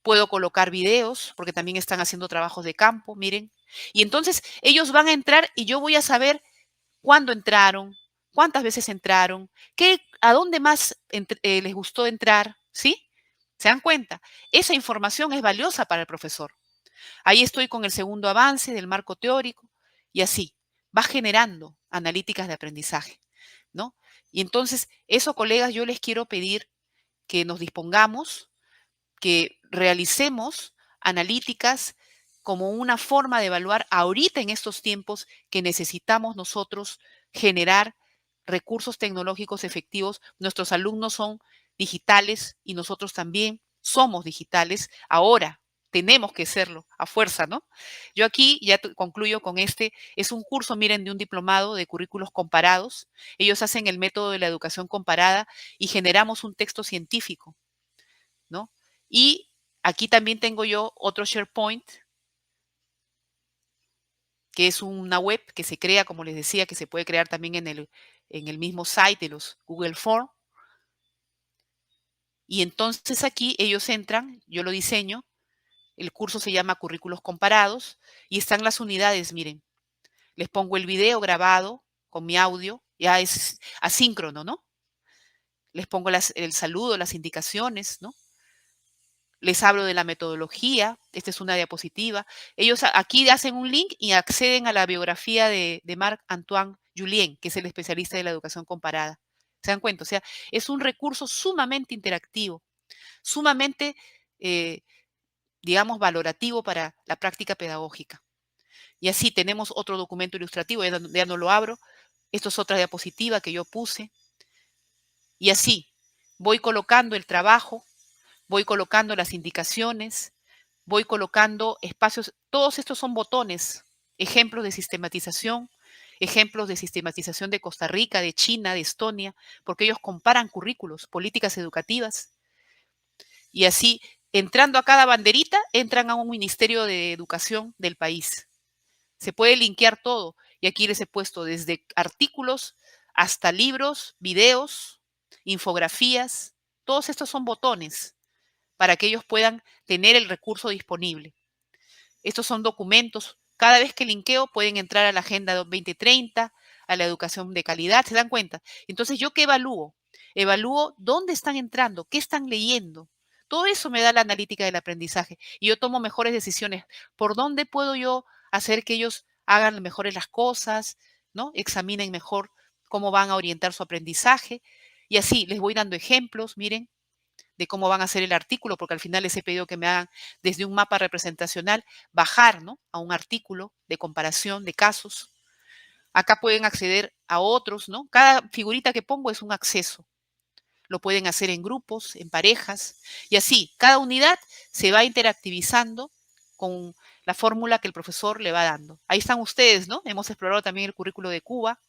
Puedo colocar videos, porque también están haciendo trabajos de campo, miren. Y entonces ellos van a entrar y yo voy a saber cuándo entraron, cuántas veces entraron, a dónde más les gustó entrar, ¿sí? ¿Se dan cuenta? Esa información es valiosa para el profesor. Ahí estoy con el segundo avance del marco teórico y así va generando analíticas de aprendizaje, ¿no? Y entonces, eso, colegas, yo les quiero pedir que nos dispongamos, que realicemos analíticas como una forma de evaluar ahorita en estos tiempos que necesitamos nosotros generar recursos tecnológicos efectivos. Nuestros alumnos son digitales y nosotros también somos digitales. Ahora tenemos que serlo a fuerza, ¿no? Yo aquí ya concluyo con este. Es un curso, miren, de un diplomado de currículos comparados. Ellos hacen el método de la educación comparada y generamos un texto científico, ¿no? Y aquí también tengo yo otro SharePoint, que es una web que se crea, como les decía, que se puede crear también en el mismo site de los Google Form. Y entonces aquí ellos entran, yo lo diseño, el curso se llama Currículos Comparados y están las unidades, miren. Les pongo el video grabado con mi audio, ya es asíncrono, ¿no? Les pongo el saludo, las indicaciones, ¿no? Les hablo de la metodología, esta es una diapositiva. Ellos aquí hacen un link y acceden a la biografía de Marc-Antoine Julien, que es el especialista de la educación comparada. ¿Se dan cuenta? O sea, es un recurso sumamente interactivo, sumamente, digamos, valorativo para la práctica pedagógica. Y así tenemos otro documento ilustrativo, ya no lo abro. Esto es otra diapositiva que yo puse. Y así voy colocando el trabajo, voy colocando las indicaciones, voy colocando espacios. Todos estos son botones, ejemplos de sistematización de Costa Rica, de China, de Estonia, porque ellos comparan currículos, políticas educativas. Y así, entrando a cada banderita, entran a un ministerio de educación del país. Se puede linkear todo. Y aquí les he puesto desde artículos hasta libros, videos, infografías. Todos estos son botones para que ellos puedan tener el recurso disponible. Estos son documentos. Cada vez que linkeo pueden entrar a la Agenda 2030, a la educación de calidad, ¿se dan cuenta? Entonces, ¿yo qué evalúo? Evalúo dónde están entrando, qué están leyendo. Todo eso me da la analítica del aprendizaje y yo tomo mejores decisiones. ¿Por dónde puedo yo hacer que ellos hagan mejores las cosas, ¿no? Examinen mejor cómo van a orientar su aprendizaje? Y así les voy dando ejemplos, miren, de cómo van a hacer el artículo, porque al final les he pedido que me hagan desde un mapa representacional, bajar, ¿no?, a un artículo de comparación de casos. Acá pueden acceder a otros, ¿no? Cada figurita que pongo es un acceso. Lo pueden hacer en grupos, en parejas, y así, cada unidad se va interactivizando con la fórmula que el profesor le va dando. Ahí están ustedes, ¿no? Hemos explorado también el currículo de Cuba.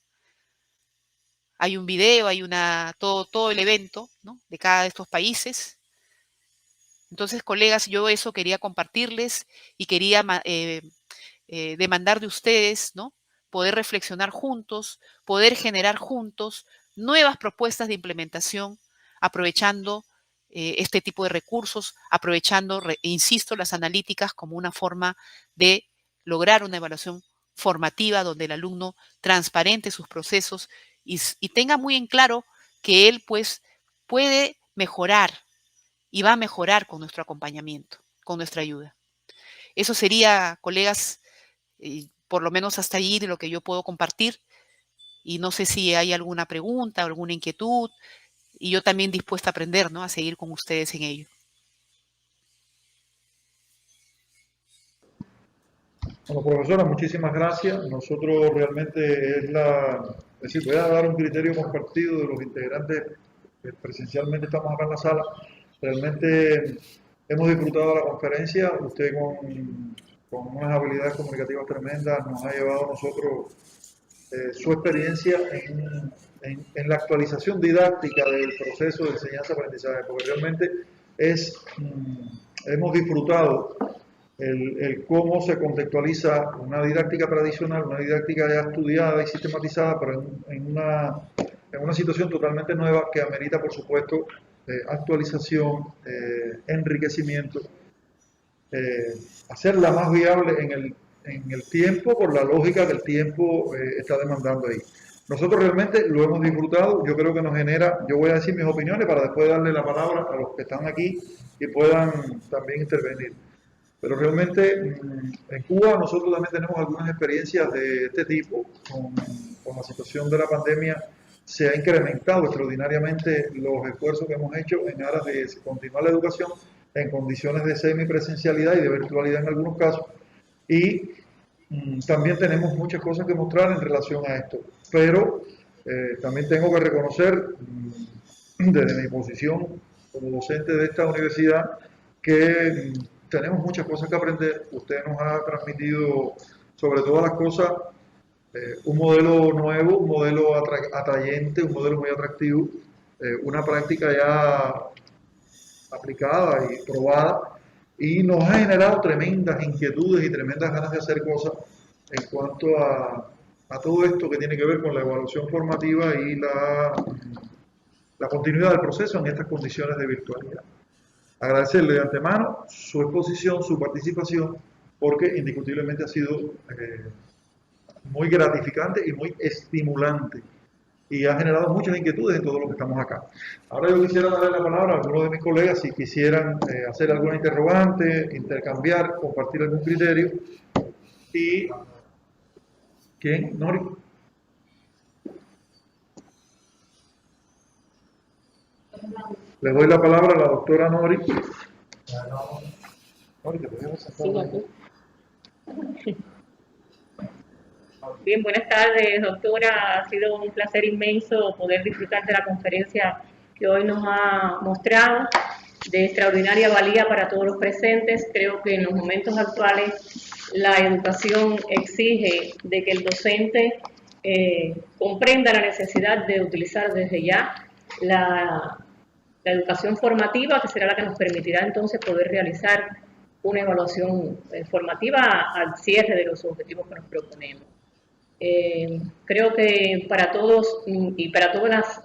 Hay un video, hay todo el evento, ¿no?, de cada de estos países. Entonces, colegas, yo eso quería compartirles y quería demandar de ustedes, ¿no?, poder reflexionar juntos, poder generar juntos nuevas propuestas de implementación, aprovechando este tipo de recursos, aprovechando, insisto, las analíticas como una forma de lograr una evaluación formativa donde el alumno transparente sus procesos y tenga muy en claro que él, pues, puede mejorar y va a mejorar con nuestro acompañamiento, con nuestra ayuda. Eso sería, colegas, por lo menos hasta allí de lo que yo puedo compartir. Y no sé si hay alguna pregunta, alguna inquietud, y yo también dispuesta a aprender, ¿no?, a seguir con ustedes en ello. Bueno, profesora, muchísimas gracias. Nosotros realmente es decir, voy a dar un criterio compartido de los integrantes que presencialmente estamos acá en la sala. Realmente hemos disfrutado de la conferencia. Usted con unas habilidades comunicativas tremendas nos ha llevado a nosotros su experiencia en la actualización didáctica del proceso de enseñanza-aprendizaje, porque realmente hemos disfrutado el cómo se contextualiza una didáctica tradicional, una didáctica ya estudiada y sistematizada, pero en una situación totalmente nueva que amerita, por supuesto, actualización, enriquecimiento, hacerla más viable en el tiempo, por la lógica que el tiempo está demandando ahí. Nosotros realmente lo hemos disfrutado, yo creo que nos genera, yo voy a decir mis opiniones para después darle la palabra a los que están aquí y puedan también intervenir. Pero realmente en Cuba nosotros también tenemos algunas experiencias de este tipo. Con la situación de la pandemia se ha incrementado extraordinariamente los esfuerzos que hemos hecho en aras de continuar la educación en condiciones de semipresencialidad y de virtualidad en algunos casos. Y también tenemos muchas cosas que mostrar en relación a esto. Pero También tengo que reconocer, desde mi posición como docente de esta universidad, que tenemos muchas cosas que aprender. Usted nos ha transmitido, sobre todas las cosas, un modelo nuevo, un modelo atrayente, un modelo muy atractivo, una práctica ya aplicada y probada, y nos ha generado tremendas inquietudes y tremendas ganas de hacer cosas en cuanto a todo esto que tiene que ver con la evaluación formativa y la continuidad del proceso en estas condiciones de virtualidad. Agradecerle de antemano su exposición, su participación, porque indiscutiblemente ha sido muy gratificante y muy estimulante, y ha generado muchas inquietudes en todos los que estamos acá. Ahora yo quisiera darle la palabra a algunos de mis colegas si quisieran hacer alguna interrogante, intercambiar, compartir algún criterio. Y ¿quién? Nori. Le doy la palabra a la doctora Nori. Nori, ¿te podrías presentar? Bien, buenas tardes, doctora. Ha sido un placer inmenso poder disfrutar de la conferencia que hoy nos ha mostrado, de extraordinaria valía para todos los presentes. Creo que en los momentos actuales la educación exige de que el docente comprenda la necesidad de utilizar desde ya la educación formativa, que será la que nos permitirá entonces poder realizar una evaluación formativa al cierre de los objetivos que nos proponemos. Creo que para todos y para todas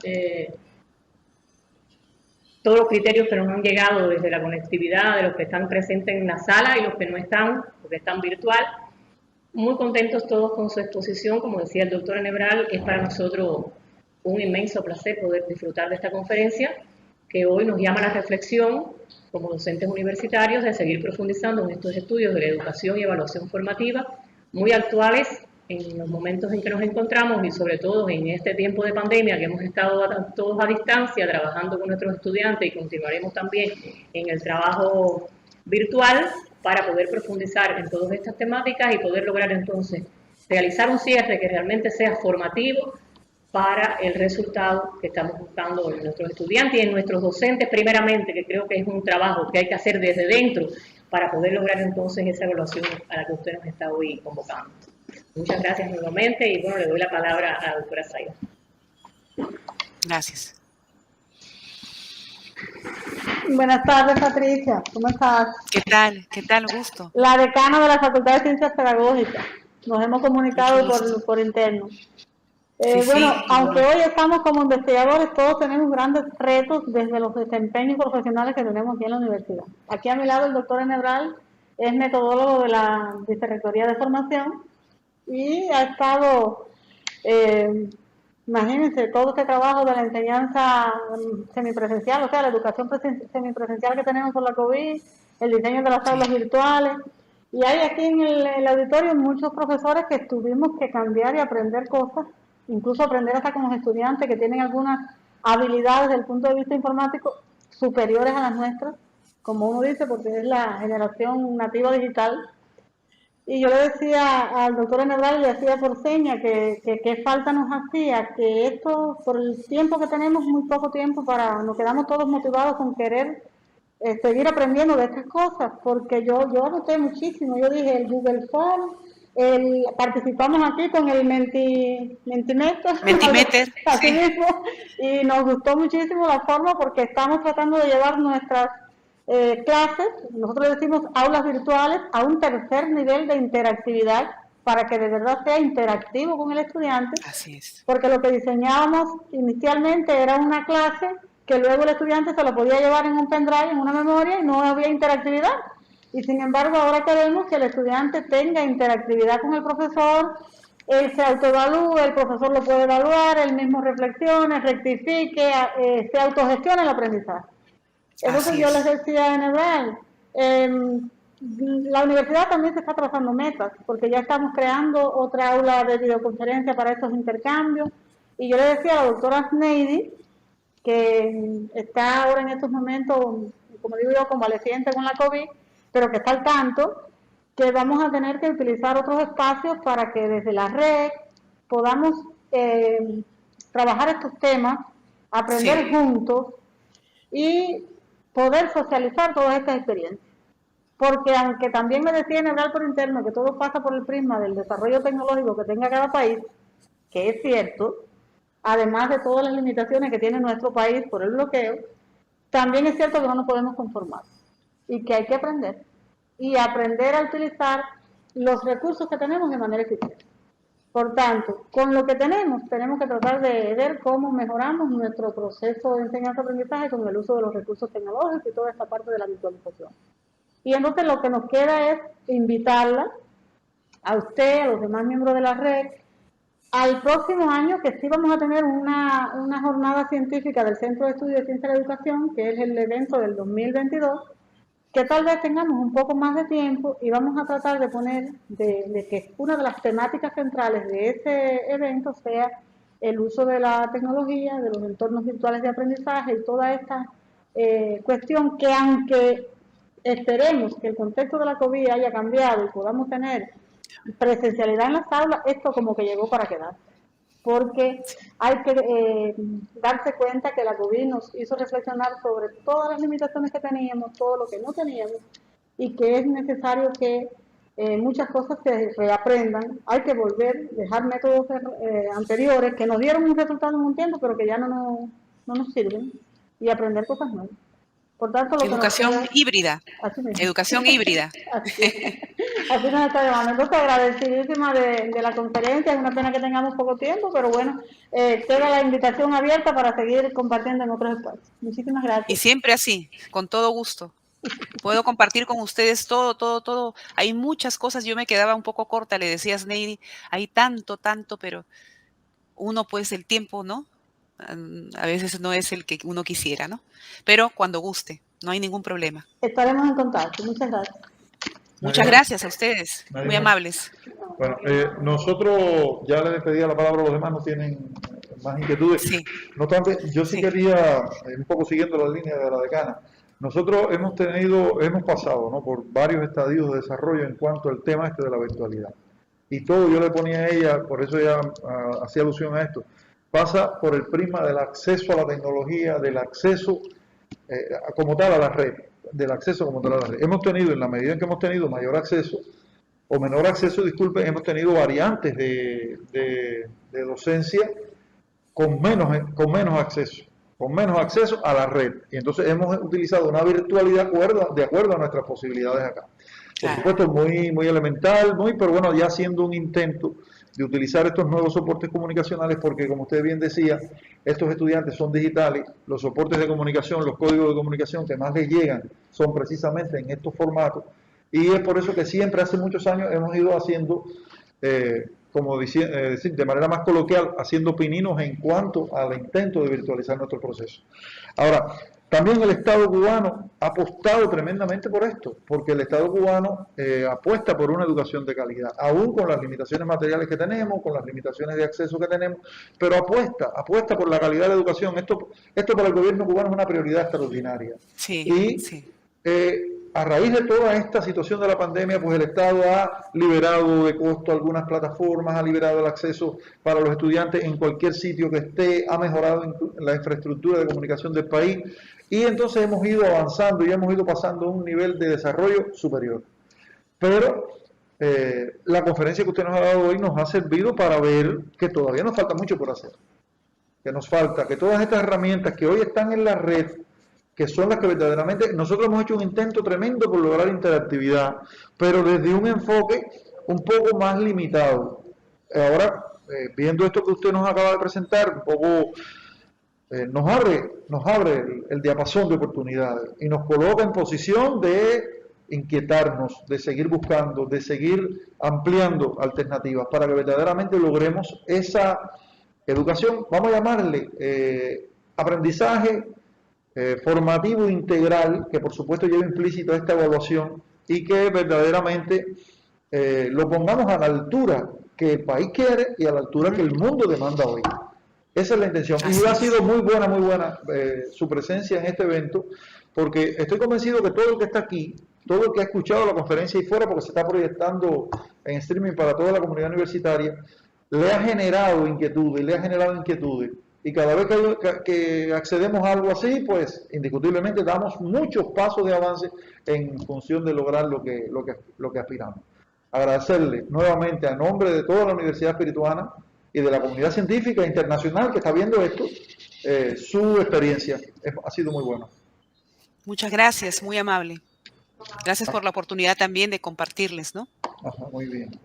todos los criterios que nos han llegado desde la conectividad de los que están presentes en la sala y los que no están, porque están virtual, muy contentos todos con su exposición. Como decía el doctor Enebral, es para nosotros un inmenso placer poder disfrutar de esta conferencia, que hoy nos llama a la reflexión como docentes universitarios de seguir profundizando en estos estudios de la educación y evaluación formativa, muy actuales en los momentos en que nos encontramos, y sobre todo en este tiempo de pandemia que hemos estado todos a distancia trabajando con nuestros estudiantes, y continuaremos también en el trabajo virtual para poder profundizar en todas estas temáticas y poder lograr entonces realizar un cierre que realmente sea formativo para el resultado que estamos buscando en nuestros estudiantes y en nuestros docentes primeramente, que creo que es un trabajo que hay que hacer desde dentro para poder lograr entonces esa evaluación a la que usted nos está hoy convocando. Muchas gracias nuevamente y bueno, le doy la palabra a la doctora Zaida. Gracias. Buenas tardes, Patricia. ¿Cómo estás? ¿Qué tal? ¿Qué tal? Gusto. La decana de la Facultad de Ciencias Pedagógicas. Nos hemos comunicado por interno. Bueno, aunque hoy estamos como investigadores, todos tenemos grandes retos desde los desempeños profesionales que tenemos aquí en la universidad. Aquí a mi lado el doctor Enebral es metodólogo de la Vicerrectoría de Formación y ha estado, imagínense, todo este trabajo de la enseñanza semipresencial, o sea, la educación semipresencial que tenemos por la COVID, el diseño de las aulas virtuales. Y hay aquí en el auditorio muchos profesores que tuvimos que cambiar y aprender cosas, incluso aprender hasta con los estudiantes que tienen algunas habilidades desde el punto de vista informático superiores a las nuestras, como uno dice, porque es la generación nativa digital. Y yo le decía al doctor Enebral, le hacía por seña que falta nos hacía, que esto, por el tiempo que tenemos, muy poco tiempo, nos quedamos todos motivados con querer seguir aprendiendo de estas cosas, porque yo anoté muchísimo. Yo dije el Google Form, participamos aquí con el Mentimeter, así sí. Mismo, y nos gustó muchísimo la forma, porque estamos tratando de llevar nuestras clases, nosotros decimos aulas virtuales, a un tercer nivel de interactividad, para que de verdad sea interactivo con el estudiante. Así es. Porque lo que diseñábamos inicialmente era una clase que luego el estudiante se lo podía llevar en un pendrive, en una memoria, y no había interactividad. Y sin embargo, ahora queremos que el estudiante tenga interactividad con el profesor, él se autoevalúe, el profesor lo puede evaluar, él mismo reflexione, rectifique, se autogestione el aprendizaje. Entonces yo les decía a Enebral, la universidad también se está trazando metas, porque ya estamos creando otra aula de videoconferencia para estos intercambios, y yo le decía a la doctora Sneidy, que está ahora en estos momentos, como digo yo, convaleciente con la COVID, pero que está al tanto, que vamos a tener que utilizar otros espacios para que desde la red podamos trabajar estos temas, aprender juntos y poder socializar todas estas experiencias. Porque aunque también me decía Nebral por interno que todo pasa por el prisma del desarrollo tecnológico que tenga cada país, que es cierto, además de todas las limitaciones que tiene nuestro país por el bloqueo, también es cierto que no nos podemos conformar y que hay que aprender y aprender a utilizar los recursos que tenemos de manera eficiente. Por tanto, con lo que tenemos que tratar de ver cómo mejoramos nuestro proceso de enseñanza-aprendizaje con el uso de los recursos tecnológicos y toda esta parte de la virtualización. Y entonces lo que nos queda es invitarla a usted, a los demás miembros de la red, al próximo año, que sí vamos a tener una jornada científica del Centro de Estudios de Ciencia de la Educación, que es el evento del 2022, que tal vez tengamos un poco más de tiempo y vamos a tratar de poner, de que una de las temáticas centrales de ese evento sea el uso de la tecnología, de los entornos virtuales de aprendizaje y toda esta cuestión que, aunque esperemos que el contexto de la COVID haya cambiado y podamos tener presencialidad en las aulas, esto como que llegó para quedar, porque hay que darse cuenta que la COVID nos hizo reflexionar sobre todas las limitaciones que teníamos, todo lo que no teníamos, y que es necesario que muchas cosas se reaprendan. Hay que volver, dejar métodos anteriores que nos dieron un resultado en un tiempo, pero que ya no nos sirven, y aprender cosas nuevas. Por tanto, educación híbrida. Educación híbrida. Así nos está llamando. Entonces, agradecidísima de la conferencia. Es una pena que tengamos poco tiempo, pero bueno, queda la invitación abierta para seguir compartiendo en otros espacios. Muchísimas gracias. Y siempre así, con todo gusto. Puedo compartir con ustedes todo. Hay muchas cosas. Yo me quedaba un poco corta, le decías, Neidi, hay tanto, pero uno, pues, el tiempo, ¿no? A veces no es el que uno quisiera, ¿no? Pero cuando guste, no hay ningún problema. Estaremos en contacto. Muchas gracias. Muchas gracias a ustedes, muy amables. Bueno, nosotros ya les pedí la palabra a los demás, no tienen más inquietudes. Sí. No obstante, yo sí quería, un poco siguiendo la línea de la decana, nosotros hemos pasado, ¿no?, por varios estadios de desarrollo en cuanto al tema de la virtualidad. Y todo yo le ponía a ella, por eso ella hacía alusión a esto, pasa por el prisma del acceso a la tecnología, del acceso como tal a la red, del acceso como tal a la red. Hemos tenido, en la medida en que hemos tenido mayor acceso, o menor acceso, disculpen, hemos tenido variantes de docencia con menos acceso a la red. Y entonces hemos utilizado una virtualidad de acuerdo a nuestras posibilidades acá. Por supuesto, muy elemental, pero bueno, ya haciendo un intento de utilizar estos nuevos soportes comunicacionales, porque como usted bien decía, estos estudiantes son digitales, los soportes de comunicación, los códigos de comunicación que más les llegan son precisamente en estos formatos, y es por eso que siempre, hace muchos años, hemos ido haciendo, de manera más coloquial, haciendo pininos en cuanto al intento de virtualizar nuestro proceso. Ahora, también el Estado cubano ha apostado tremendamente por esto, porque el Estado cubano apuesta por una educación de calidad, aún con las limitaciones materiales que tenemos, con las limitaciones de acceso que tenemos, pero apuesta por la calidad de la educación. Esto para el gobierno cubano es una prioridad extraordinaria. A raíz de toda esta situación de la pandemia, pues el Estado ha liberado de costo algunas plataformas, ha liberado el acceso para los estudiantes en cualquier sitio que esté, ha mejorado la infraestructura de comunicación del país, y entonces hemos ido avanzando y hemos ido pasando a un nivel de desarrollo superior. Pero la conferencia que usted nos ha dado hoy nos ha servido para ver que todavía nos falta mucho por hacer. Que todas estas herramientas que hoy están en la red, que son las que verdaderamente, nosotros hemos hecho un intento tremendo por lograr interactividad, pero desde un enfoque un poco más limitado. Ahora, viendo esto que usted nos acaba de presentar, un poco nos abre el diapasón de oportunidades y nos coloca en posición de inquietarnos, de seguir buscando, de seguir ampliando alternativas para que verdaderamente logremos esa educación, vamos a llamarle aprendizaje formativo integral, que por supuesto lleva implícito esta evaluación, y que verdaderamente lo pongamos a la altura que el país quiere y a la altura que el mundo demanda hoy. Esa es la intención. Y ha sido muy buena su presencia en este evento, porque estoy convencido que todo el que está aquí, todo el que ha escuchado la conferencia y fuera, porque se está proyectando en streaming para toda la comunidad universitaria, le ha generado inquietudes y cada vez que accedemos a algo así, pues indiscutiblemente damos muchos pasos de avance en función de lograr lo que aspiramos. Agradecerle nuevamente a nombre de toda la Universidad Espirituana y de la comunidad científica internacional que está viendo esto, su experiencia ha sido muy buena. Muchas gracias, muy amable. Gracias por la oportunidad también de compartirles, ¿no? Ajá, muy bien.